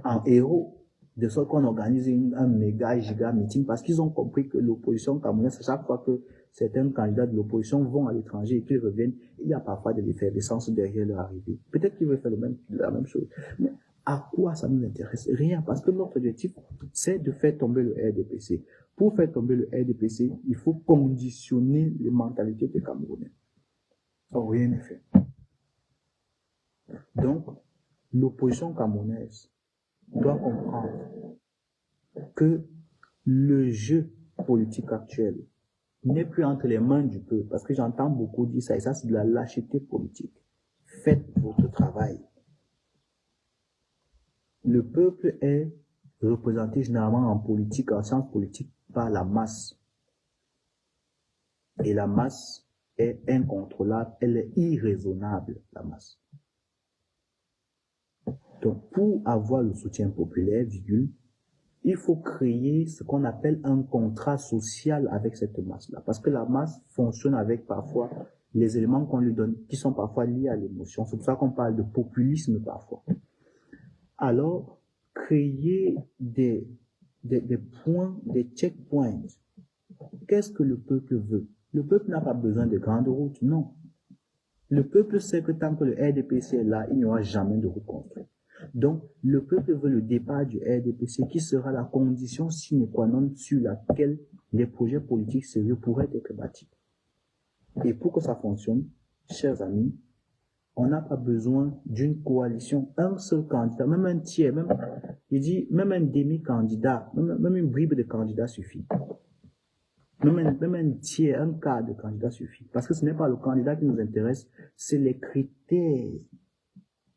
en héros, de sorte qu'on organise un méga giga meeting parce qu'ils ont compris que l'opposition camerounaise, à chaque fois que certains candidats de l'opposition vont à l'étranger et qu'ils reviennent, il y a parfois de l'effervescence derrière leur arrivée. Peut-être qu'ils veulent faire la même chose. Mais à quoi ça nous intéresse? Rien, parce que notre objectif, c'est de faire tomber le RDPC. Pour faire tomber le RDPC, il faut conditionner les mentalités des Camerounais. Or, rien n'est fait. Donc, l'opposition camerounaise doit comprendre que le jeu politique actuel n'est plus entre les mains du peuple, parce que j'entends beaucoup dire ça, et ça c'est de la lâcheté politique. Faites votre travail. Le peuple est représenté généralement en politique, en sciences politiques, par la masse. Et la masse est incontrôlable, elle est irraisonnable, la masse. Donc, pour avoir le soutien populaire, virgule, il faut créer ce qu'on appelle un contrat social avec cette masse-là. Parce que la masse fonctionne avec parfois les éléments qu'on lui donne, qui sont parfois liés à l'émotion. C'est pour ça qu'on parle de populisme parfois. Alors, créer des points, des checkpoints. Qu'est-ce que le peuple veut? Le peuple n'a pas besoin de grandes routes, non. Le peuple sait que tant que le RDPC est là, il n'y aura jamais de route construite. Donc, le peuple veut le départ du RDPC qui sera la condition sine qua non sur laquelle les projets politiques sérieux pourraient être bâtis. Et pour que ça fonctionne, chers amis, on n'a pas besoin d'une coalition, un seul candidat, même un tiers, même un demi-candidat, même une bribe de candidat suffit. Même un tiers, un quart de candidat suffit. Parce que ce n'est pas le candidat qui nous intéresse, c'est les critères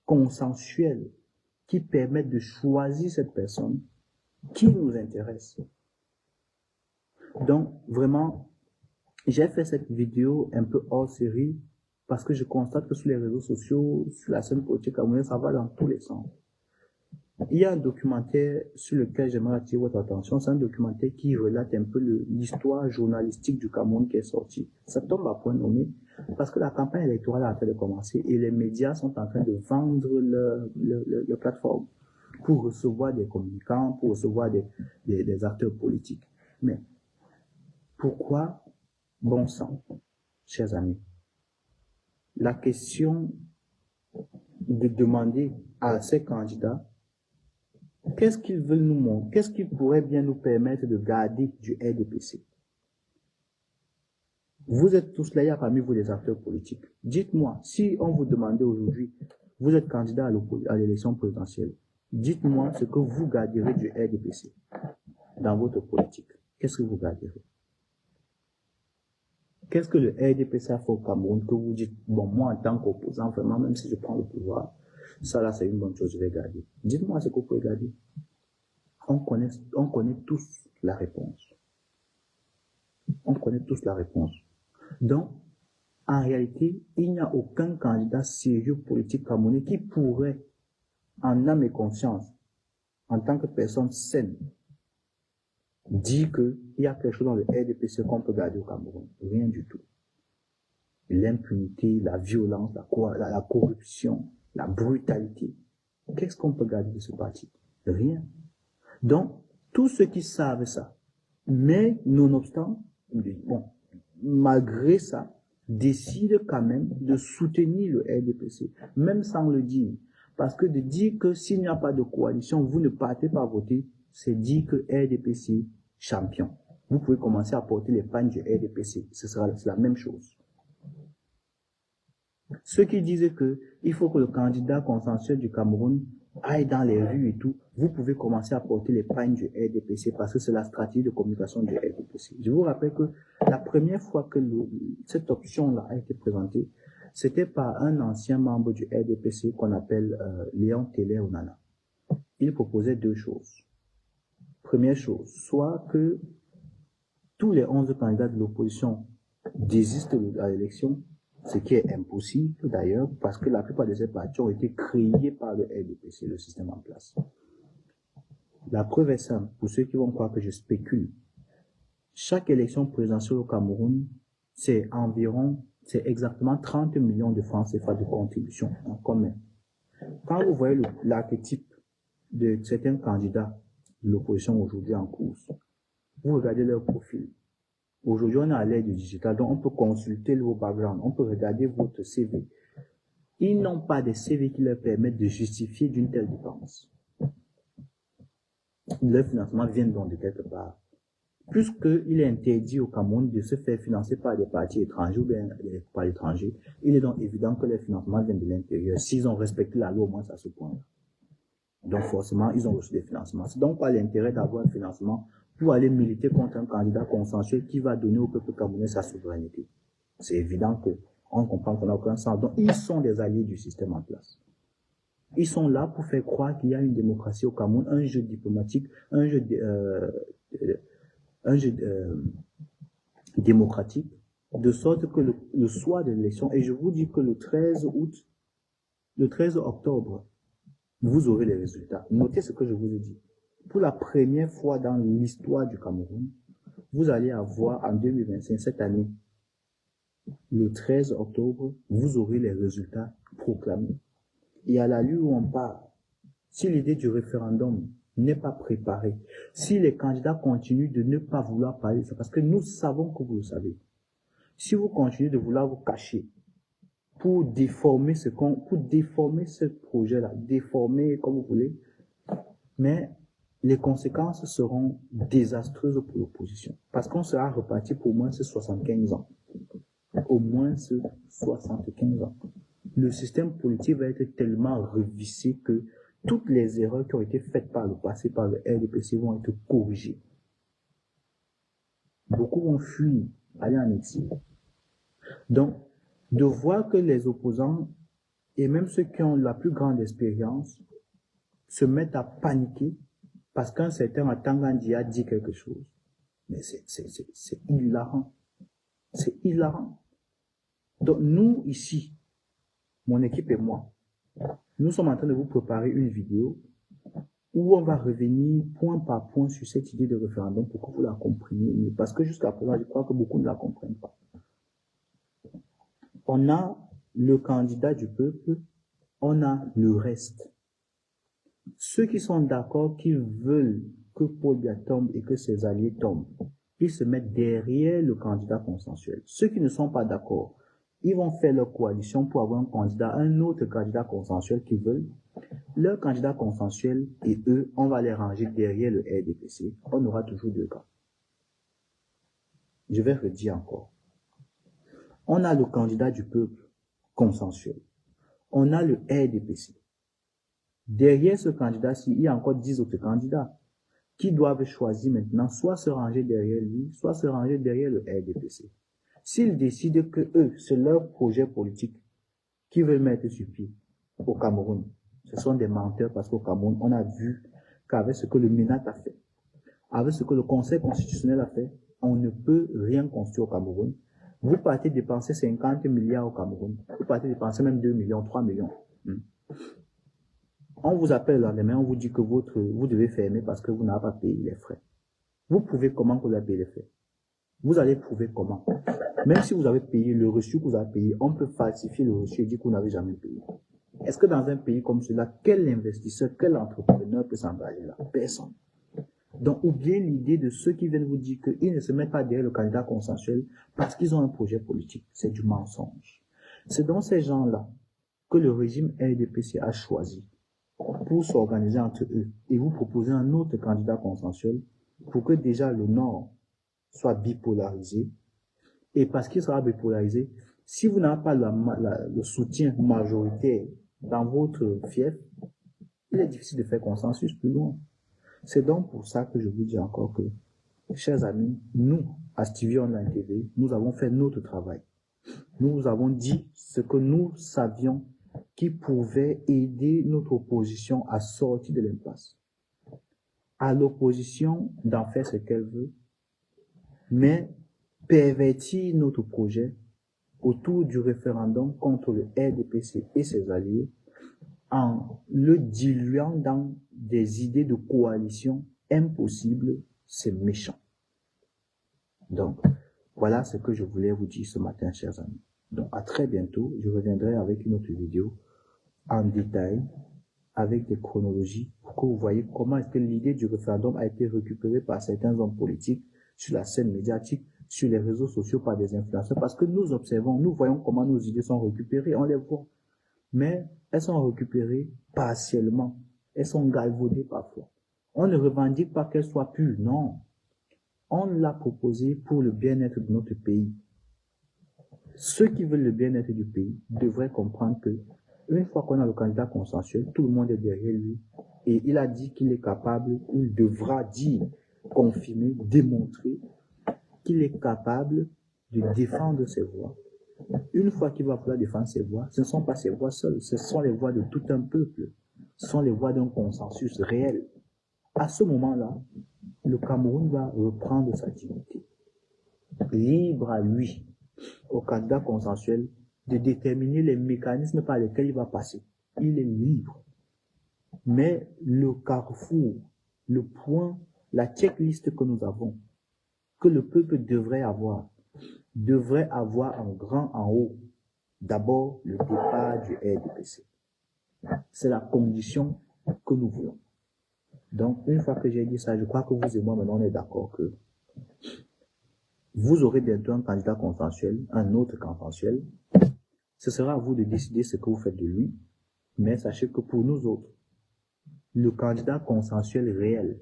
consensuels qui permettent de choisir cette personne qui nous intéresse. Donc, vraiment, j'ai fait cette vidéo un peu hors série parce que je constate que sur les réseaux sociaux, sur la scène politique camerounaise, ça va dans tous les sens. Il y a un documentaire sur lequel j'aimerais attirer votre attention. C'est un documentaire qui relate un peu l'histoire journalistique du Cameroun qui est sorti. Ça tombe à point nommé parce que la campagne électorale est en train de commencer et les médias sont en train de vendre leur plateforme pour recevoir des communicants, pour recevoir des acteurs politiques. Mais pourquoi bon sang, chers amis? La question de demander à ces candidats qu'est-ce qu'ils veulent nous montrer, qu'est-ce qui pourrait bien nous permettre de garder du RDPC. Vous êtes tous là, il y a parmi vous des acteurs politiques. Dites-moi, si on vous demandait aujourd'hui, vous êtes candidat à l'élection présidentielle, dites-moi ce que vous garderez du RDPC dans votre politique. Qu'est-ce que vous garderez? Qu'est-ce que le RDPC a fait au Cameroun que vous dites, bon, moi en tant qu'opposant, vraiment, même si je prends le pouvoir, ça là c'est une bonne chose, je vais garder. Dites-moi ce que vous pouvez garder. On connaît tous la réponse. On connaît tous la réponse. Donc, en réalité, il n'y a aucun candidat sérieux politique camerounais qui pourrait, en âme et conscience, en tant que personne saine, dire qu'il y a quelque chose dans le RDPC qu'on peut garder au Cameroun. Rien du tout. L'impunité, la violence, la corruption, la brutalité. Qu'est-ce qu'on peut garder de ce parti? Rien. Donc, tous ceux qui savent ça, mais nonobstant, bon, malgré ça, décident quand même de soutenir le RDPC, même sans le dire. Parce que de dire que s'il n'y a pas de coalition, vous ne partez pas voter, c'est dire que RDPC champion. Vous pouvez commencer à porter les pagnes du RDPC, c'est la même chose. Ceux qui disent que il faut que le candidat consensuel du Cameroun aille dans les rues et tout, vous pouvez commencer à porter les pagnes du RDPC parce que c'est la stratégie de communication du RDPC. Je vous rappelle que la première fois que cette option-là a été présentée, c'était par un ancien membre du RDPC qu'on appelle Léon Teller-Onana. Il proposait deux choses. Première chose, soit que tous les 11 candidats de l'opposition désistent à l'élection, ce qui est impossible d'ailleurs, parce que la plupart de ces partis ont été créés par le RDPC, le système en place. La preuve est simple, pour ceux qui vont croire que je spécule. Chaque élection présidentielle au Cameroun, c'est exactement 30 millions de francs CFA de contribution en commun. Quand vous voyez l'archétype de certains candidats de l'opposition aujourd'hui en course, vous regardez leur profil. Aujourd'hui, on est à l'ère du digital, donc on peut consulter vos backgrounds, on peut regarder votre CV. Ils n'ont pas de CV qui leur permettent de justifier d'une telle dépense. Leur financement vient donc de quelque part. Puisqu'il est interdit au Cameroun de se faire financer par des partis étrangers ou bien par l'étranger, il est donc évident que les financements viennent de l'intérieur, s'ils ont respecté la loi au moins à ce point. Donc forcément, ils ont reçu des financements. C'est donc pas l'intérêt d'avoir un financement pour aller militer contre un candidat consensuel qui va donner au peuple camerounais sa souveraineté. C'est évident qu'on comprend qu'on n'a aucun sens. Donc, ils sont des alliés du système en place. Ils sont là pour faire croire qu'il y a une démocratie au Cameroun, un jeu diplomatique, un jeu démocratique, de sorte que le soir de l'élection, et je vous dis que le 13 octobre, vous aurez les résultats. Notez ce que je vous ai dit. Pour la première fois dans l'histoire du Cameroun, vous allez avoir en 2025, cette année, le 13 octobre, vous aurez les résultats proclamés. Et à la lieu où on part, si l'idée du référendum n'est pas préparée, si les candidats continuent de ne pas vouloir parler, c'est parce que nous savons que vous le savez. Si vous continuez de vouloir vous cacher pour déformer ce projet-là, déformer comme vous voulez, mais les conséquences seront désastreuses pour l'opposition. Parce qu'on sera reparti pour au moins 75 ans. Au moins 75 ans. Le système politique va être tellement revissé que toutes les erreurs qui ont été faites par le passé par le RDPC vont être corrigées. Beaucoup vont fuir, aller en exil. Donc, de voir que les opposants, et même ceux qui ont la plus grande expérience, se mettent à paniquer parce qu'un certain Atangandi a dit quelque chose. Mais c'est hilarant. C'est hilarant. Donc, nous, ici, mon équipe et moi, nous sommes en train de vous préparer une vidéo où on va revenir point par point sur cette idée de référendum pour que vous la compreniez. Parce que jusqu'à présent, je crois que beaucoup ne la comprennent pas. On a le candidat du peuple, on a le reste. Ceux qui sont d'accord, qui veulent que Paul Biya tombe et que ses alliés tombent, ils se mettent derrière le candidat consensuel. Ceux qui ne sont pas d'accord, ils vont faire leur coalition pour avoir un autre candidat consensuel qu'ils veulent. Leur candidat consensuel et eux, on va les ranger derrière le RDPC. On aura toujours deux cas. Je vais redire encore. On a le candidat du peuple consensuel. On a le RDPC. Derrière ce candidat-ci, il y a encore 10 autres candidats qui doivent choisir maintenant soit se ranger derrière lui, soit se ranger derrière le RDPC. S'ils décident que eux, c'est leur projet politique qu'ils veulent mettre sur pied au Cameroun, ce sont des menteurs parce qu'au Cameroun, on a vu qu'avec ce que le MINAT a fait, avec ce que le Conseil constitutionnel a fait, on ne peut rien construire au Cameroun. Vous partez dépenser 50 milliards au Cameroun. Vous partez dépenser même 2 millions, 3 millions. On vous appelle le lendemain, on vous dit que vous devez fermer parce que vous n'avez pas payé les frais. Vous prouvez comment que vous avez payé les frais? Vous allez prouver comment? Même si vous avez payé le reçu que vous avez payé, on peut falsifier le reçu et dire que vous n'avez jamais payé. Est-ce que dans un pays comme celui-là, quel investisseur, quel entrepreneur peut s'engager là? Personne. Donc, oubliez l'idée de ceux qui viennent vous dire qu'ils ne se mettent pas derrière le candidat consensuel parce qu'ils ont un projet politique. C'est du mensonge. C'est dans ces gens-là que le régime RDPC a choisi pour s'organiser entre eux et vous proposer un autre candidat consensuel pour que déjà le Nord soit bipolarisé. Et parce qu'il sera bipolarisé, si vous n'avez pas le soutien majoritaire dans votre fief, il est difficile de faire consensus plus loin. C'est donc pour ça que je vous dis encore que, chers amis, nous, à Stevie Online TV, nous avons fait notre travail. Nous avons dit ce que nous savions qui pouvait aider notre opposition à sortir de l'impasse. À l'opposition d'en faire ce qu'elle veut, mais pervertir notre projet autour du référendum contre le RDPC et ses alliés en le diluant dans des idées de coalition impossibles, c'est méchant. Donc, voilà ce que je voulais vous dire ce matin, chers amis. Donc, à très bientôt. Je reviendrai avec une autre vidéo en détail, avec des chronologies, pour que vous voyez comment est-ce que l'idée du référendum a été récupérée par certains hommes politiques sur la scène médiatique, sur les réseaux sociaux par des influenceurs, parce que nous observons, nous voyons comment nos idées sont récupérées, on les voit. Mais elles sont récupérées partiellement, elles sont galvaudées parfois. On ne revendique pas qu'elles soient pures, non. On l'a proposé pour le bien-être de notre pays. Ceux qui veulent le bien-être du pays devraient comprendre que une fois qu'on a le candidat consensuel, tout le monde est derrière lui. Et il a dit qu'il est capable, il devra dire, confirmer, démontrer qu'il est capable de défendre ses voix. Une fois qu'il va pouvoir défendre ses voix, ce ne sont pas ses voix seules, ce sont les voix de tout un peuple. Ce sont les voix d'un consensus réel. À ce moment-là, le Cameroun va reprendre sa dignité. Libre à lui, au candidat consensuel, de déterminer les mécanismes par lesquels il va passer. Il est libre. Mais le carrefour, le point, la checklist que nous avons, que le peuple devrait avoir en grand en haut, d'abord le départ du RDPC. C'est la condition que nous voulons. Donc, une fois que j'ai dit ça, je crois que vous et moi, maintenant, on est d'accord que vous aurez bientôt un candidat consensuel, un autre consensuel. Ce sera à vous de décider ce que vous faites de lui, mais sachez que pour nous autres, le candidat consensuel réel,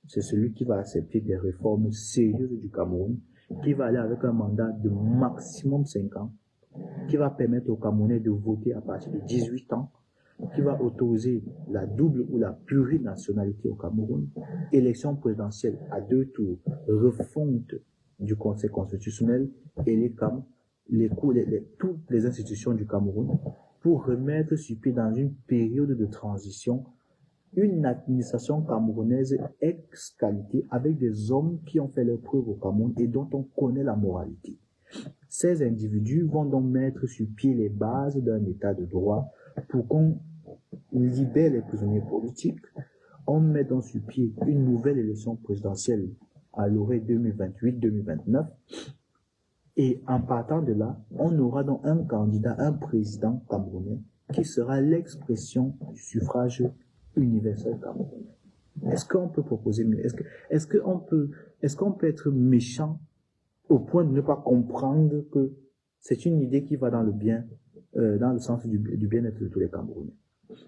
c'est celui qui va accepter des réformes sérieuses du Cameroun, qui va aller avec un mandat de maximum 5 ans, qui va permettre aux Camerounais de voter à partir de 18 ans, qui va autoriser la double ou la plurinationalité au Cameroun, élection présidentielle à 2 tours, refonte du Conseil constitutionnel et toutes les institutions du Cameroun pour remettre sur pied dans une période de transition une administration camerounaise ex-qualité avec des hommes qui ont fait leurs preuves au Cameroun et dont on connaît la moralité. Ces individus vont donc mettre sur pied les bases d'un état de droit pour qu'on libère les prisonniers politiques. On met donc sur pied une nouvelle élection présidentielle à l'horizon 2028-2029. Et en partant de là, on aura donc un candidat, un président camerounais qui sera l'expression du suffrage universel camerounais. Est-ce qu'on peut proposer mieux? Est-ce qu'on peut être méchant au point de ne pas comprendre que c'est une idée qui va dans le bien, dans le sens du bien-être de tous les Camerounais.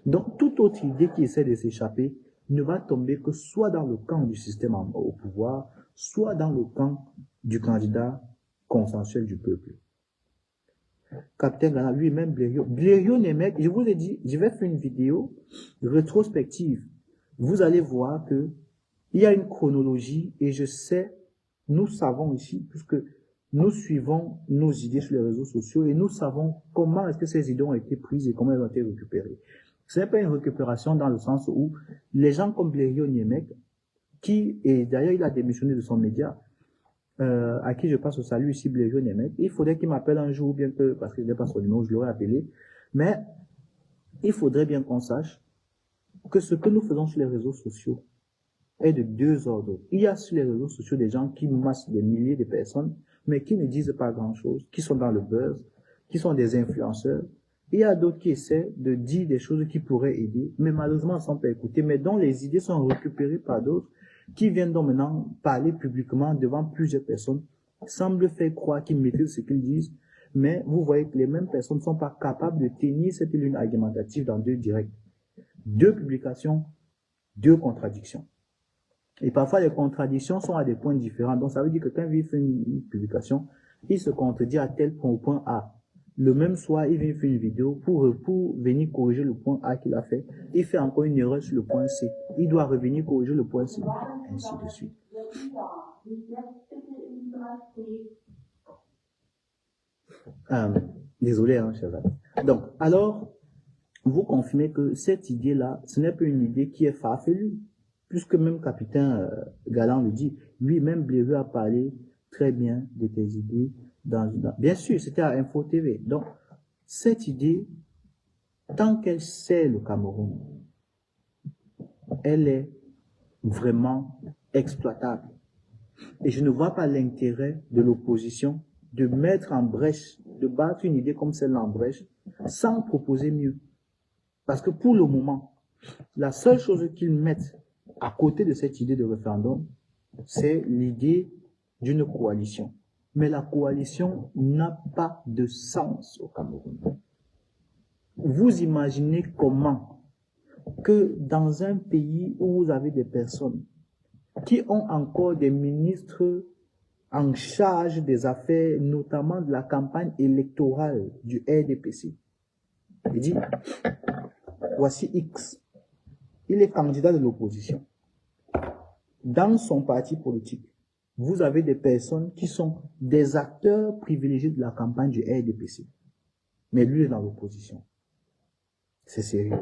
Donc, toute autre idée qui essaie de s'échapper ne va tomber que soit dans le camp du système au pouvoir, soit dans le camp du candidat consensuel du peuple. Capitaine Ghana, lui-même, Blériot Nemec, je vous ai dit, je vais faire une vidéo rétrospective. Vous allez voir que il y a une chronologie et je sais, nous savons ici, puisque nous suivons nos idées sur les réseaux sociaux et nous savons comment est-ce que ces idées ont été prises et comment elles ont été récupérées. Ce n'est pas une récupération dans le sens où les gens comme Blériot Nemec, et d'ailleurs il a démissionné de son média, à qui je passe au salut ici, Blériot Nemec, il faudrait qu'il m'appelle un jour, bien que, parce qu'il n'est pas son numéro, je l'aurais appelé, mais il faudrait bien qu'on sache que ce que nous faisons sur les réseaux sociaux est de deux ordres. Il y a sur les réseaux sociaux des gens qui massent des milliers de personnes, mais qui ne disent pas grand-chose, qui sont dans le buzz, qui sont des influenceurs. Il y a d'autres qui essaient de dire des choses qui pourraient aider, mais malheureusement sans pas écouter, mais dont les idées sont récupérées par d'autres, qui viennent donc maintenant parler publiquement devant plusieurs personnes, semblent faire croire qu'ils maîtrisent ce qu'ils disent, mais vous voyez que les mêmes personnes ne sont pas capables de tenir cette ligne argumentative dans deux directs. Deux publications, deux contradictions. Et parfois, les contradictions sont à des points différents. Donc, ça veut dire que quand il fait une publication, il se contredit à tel point au point A. Le même soir, il vient faire une vidéo pour venir corriger le point A qu'il a fait. Il fait encore une erreur sur le point C. Il doit revenir corriger le point C. Ainsi de suite. Désolé, hein, chers amis. Donc, alors, vous confirmez que cette idée-là, ce n'est pas une idée qui est farfelue. Puisque même Capitaine Galan le dit, lui-même Blériot a parlé très bien de tes idées. Bien sûr, c'était à Info TV. Donc, cette idée, tant qu'elle sert le Cameroun, elle est vraiment exploitable. Et je ne vois pas l'intérêt de l'opposition de mettre en brèche, de battre une idée comme celle-là en brèche, sans proposer mieux. Parce que pour le moment, la seule chose qu'ils mettent à côté de cette idée de référendum, c'est l'idée d'une coalition. Mais la coalition n'a pas de sens au Cameroun. Vous imaginez comment que dans un pays où vous avez des personnes qui ont encore des ministres en charge des affaires, notamment de la campagne électorale du RDPC, il dit, voici X, il est candidat de l'opposition. Dans son parti politique, vous avez des personnes qui sont des acteurs privilégiés de la campagne du RDPC. Mais lui est dans l'opposition. C'est sérieux.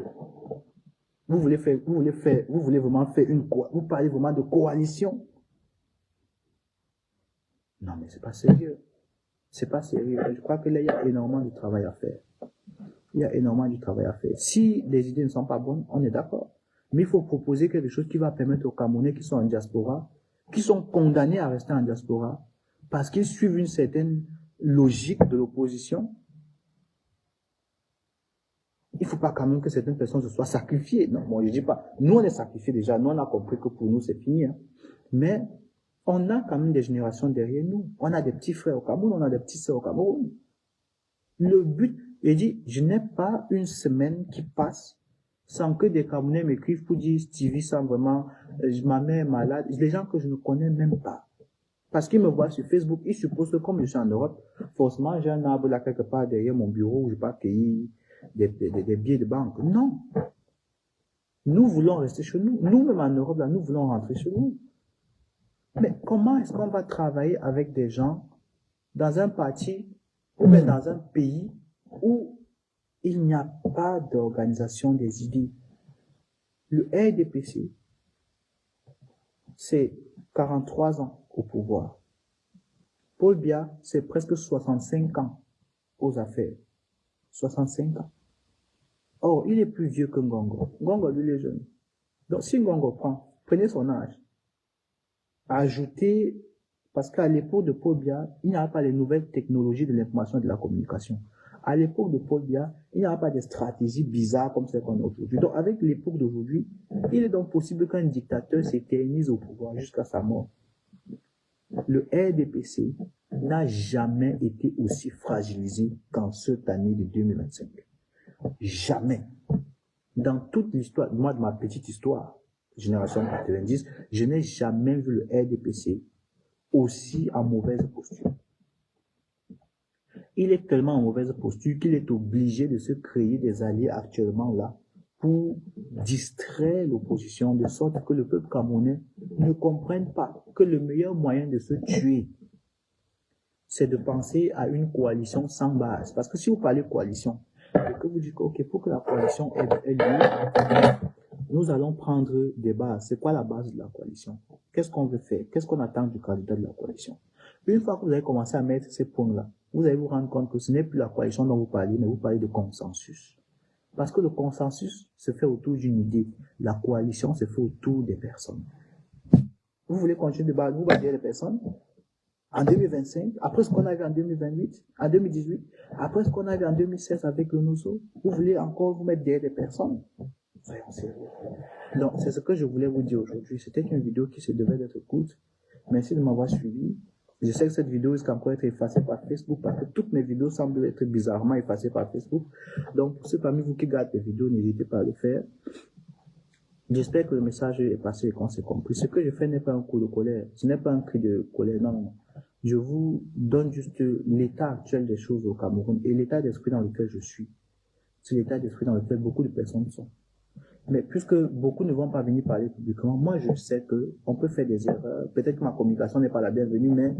Vous voulez vraiment faire vous parlez vraiment de coalition? Non, mais c'est pas sérieux. C'est pas sérieux. Je crois que là, il y a énormément de travail à faire. Il y a énormément de travail à faire. Si les idées ne sont pas bonnes, on est d'accord. Mais il faut proposer quelque chose qui va permettre aux Camerounais qui sont en diaspora, qui sont condamnés à rester en diaspora, parce qu'ils suivent une certaine logique de l'opposition. Il ne faut pas quand même que certaines personnes se soient sacrifiées. Non, bon, je dis pas. Nous, on est sacrifiés déjà. Nous, on a compris que pour nous, c'est fini. Hein. Mais on a quand même des générations derrière nous. On a des petits frères au Cameroun, on a des petits sœurs au Cameroun. Le but, il dit, je n'ai pas une semaine qui passe sans que des Camerounais m'écrivent pour dire, Stevie, ça vraiment, ma mère est malade. Les gens que je ne connais même pas. Parce qu'ils me voient sur Facebook, ils supposent que comme je suis en Europe, forcément, j'ai un arbre là quelque part derrière mon bureau où je peux accueillir des billets de banque. Non. Nous voulons rester chez nous. Nous-mêmes en Europe, là, nous voulons rentrer chez nous. Mais comment est-ce qu'on va travailler avec des gens dans un parti ou bien dans un pays où il n'y a pas d'organisation des idées? Le RDPC, c'est 43 ans au pouvoir. Paul Biya, c'est presque 65 ans aux affaires. 65 ans. Or, il est plus vieux que Ngongo. Ngongo, lui, il est jeune. Donc, si Ngongo prenez son âge, ajoutez, parce qu'à l'époque de Paul Biya, il n'y avait pas les nouvelles technologies de l'information et de la communication. À l'époque de Paul Biya, il n'y avait pas de stratégies bizarres comme celles qu'on a aujourd'hui. Donc, avec l'époque d'aujourd'hui, il est donc possible qu'un dictateur s'éternise au pouvoir jusqu'à sa mort. le RDPC n'a jamais été aussi fragilisé qu'en cette année de 2025. Jamais. Dans toute l'histoire, moi de ma petite histoire, génération 90, je n'ai jamais vu le RDPC aussi en mauvaise posture. Il est tellement en mauvaise posture qu'il est obligé de se créer des alliés actuellement là pour distraire l'opposition de sorte que le peuple camerounais ne comprenne pas que le meilleur moyen de se tuer, c'est de penser à une coalition sans base. Parce que si vous parlez coalition, et que vous dites que, ok, pour que la coalition ait lieu, nous allons prendre des bases. C'est quoi la base de la coalition? Qu'est-ce qu'on veut faire? Qu'est-ce qu'on attend du candidat de la coalition? Une fois que vous avez commencé à mettre ces points-là, vous allez vous rendre compte que ce n'est plus la coalition dont vous parlez, mais vous parlez de consensus. Parce que le consensus se fait autour d'une idée. La coalition se fait autour des personnes. Vous voulez continuer de base, vous battez les personnes en 2025, après ce qu'on a vu en 2028, en 2018, après ce qu'on a vu en 2016 avec le NOSO, vous voulez encore vous mettre derrière des personnes? Soyons sérieux. Donc, c'est ce que je voulais vous dire aujourd'hui. C'était une vidéo qui se devait d'être courte. Merci de m'avoir suivi. Je sais que cette vidéo risque encore d'être effacée par Facebook parce que toutes mes vidéos semblent être bizarrement effacées par Facebook. Donc, pour ceux parmi vous qui gardent les vidéos, n'hésitez pas à le faire. J'espère que le message est passé et qu'on s'est compris. Ce que je fais n'est pas un coup de colère. Ce n'est pas un cri de colère. Non, non, non. Je vous donne juste l'état actuel des choses au Cameroun et l'état d'esprit dans lequel je suis. C'est l'état d'esprit dans lequel beaucoup de personnes sont. Mais puisque beaucoup ne vont pas venir parler publiquement, moi je sais que on peut faire des erreurs. Peut-être que ma communication n'est pas la bienvenue, mais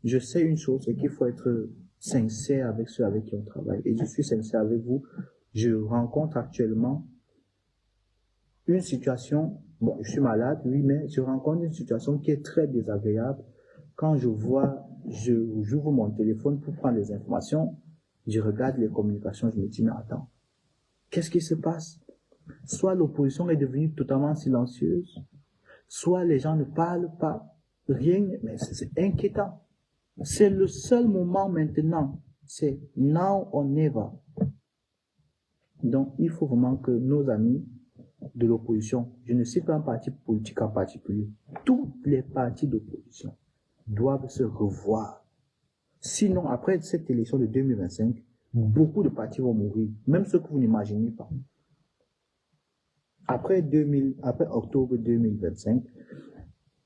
je sais une chose, c'est qu'il faut être sincère avec ceux avec qui on travaille. Et je suis sincère avec vous. Je rencontre actuellement une situation, bon, je suis malade, oui, mais je rencontre une situation qui est très désagréable. Quand je vois, j'ouvre mon téléphone pour prendre les informations, je regarde les communications, je me dis, mais attends, qu'est-ce qui se passe? Soit l'opposition est devenue totalement silencieuse, soit les gens ne parlent pas, rien, mais c'est inquiétant. C'est le seul moment maintenant, c'est now or never. Donc, il faut vraiment que nos amis de l'opposition, je ne cite pas un parti politique en particulier, tous les partis d'opposition doivent se revoir. Sinon, après cette élection de 2025, beaucoup de partis vont mourir, même ceux que vous n'imaginez pas. Après octobre 2025,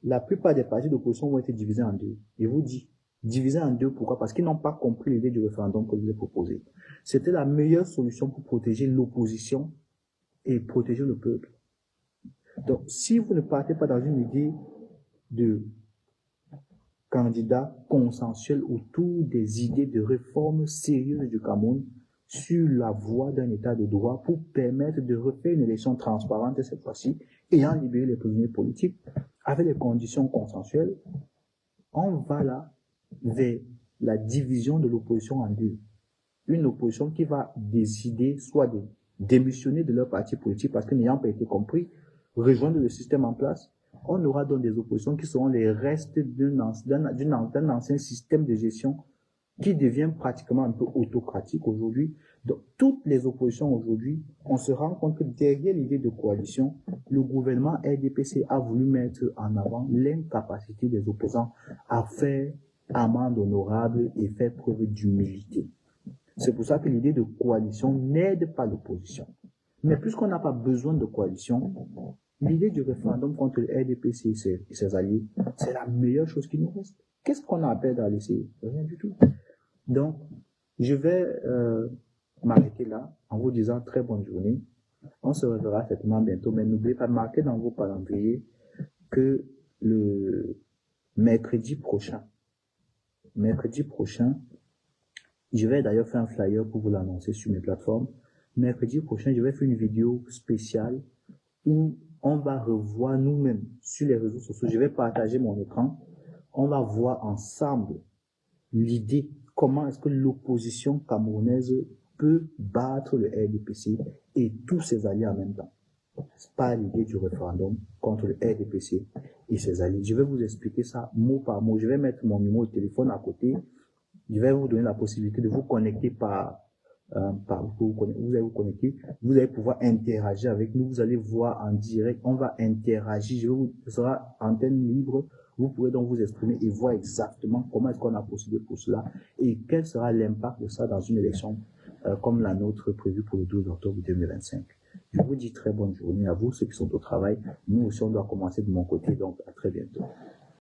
la plupart des partis d'opposition vont être divisés en deux. Je vous dis, divisés en deux, pourquoi? Parce qu'ils n'ont pas compris l'idée du référendum que je vous ai proposé. C'était la meilleure solution pour protéger l'opposition et protéger le peuple. Donc, si vous ne partez pas dans une idée de candidat consensuel autour des idées de réforme sérieuses du Cameroun sur la voie d'un état de droit pour permettre de refaire une élection transparente cette fois-ci, ayant libéré les prisonniers politiques avec les conditions consensuelles, on va là vers la division de l'opposition en deux. Une opposition qui va décider soit de démissionner de leur parti politique parce que n'ayant pas été compris, rejoindre le système en place. On aura donc des oppositions qui seront les restes d'un ancien système de gestion qui devient pratiquement un peu autocratique aujourd'hui. Donc, toutes les oppositions aujourd'hui, on se rend compte que derrière l'idée de coalition, le gouvernement RDPC a voulu mettre en avant l'incapacité des opposants à faire amende honorable et faire preuve d'humilité. C'est pour ça que l'idée de coalition n'aide pas l'opposition. Mais puisqu'on n'a pas besoin de coalition, l'idée du référendum contre le RDPC et ses alliés, c'est la meilleure chose qui nous reste. Qu'est-ce qu'on a à perdre à l'essayer? Rien du tout. Donc, je vais m'arrêter là en vous disant très bonne journée. On se reverra certainement bientôt, mais n'oubliez pas de marquer dans vos calendriers que le mercredi prochain, je vais d'ailleurs faire un flyer pour vous l'annoncer sur mes plateformes. Mercredi prochain, je vais faire une vidéo spéciale où on va revoir nous-mêmes sur les réseaux sociaux. Je vais partager mon écran. On va voir ensemble l'idée, comment est-ce que l'opposition camerounaise peut battre le RDPC et tous ses alliés en même temps. C'est pas l'idée du référendum contre le RDPC et ses alliés. Je vais vous expliquer ça mot par mot. Je vais mettre mon numéro de téléphone à côté. Je vais vous donner la possibilité de vous connecter vous allez vous connecter, vous allez pouvoir interagir avec nous, vous allez voir en direct, on va interagir, ce sera antenne libre, Vous pourrez donc vous exprimer et voir exactement comment est-ce qu'on a procédé pour cela et quel sera l'impact de ça dans une élection comme la nôtre prévue pour le 12 octobre 2025. Je vous dis très bonne journée à vous, ceux qui sont au travail. Nous aussi, on doit commencer de mon côté, donc à très bientôt.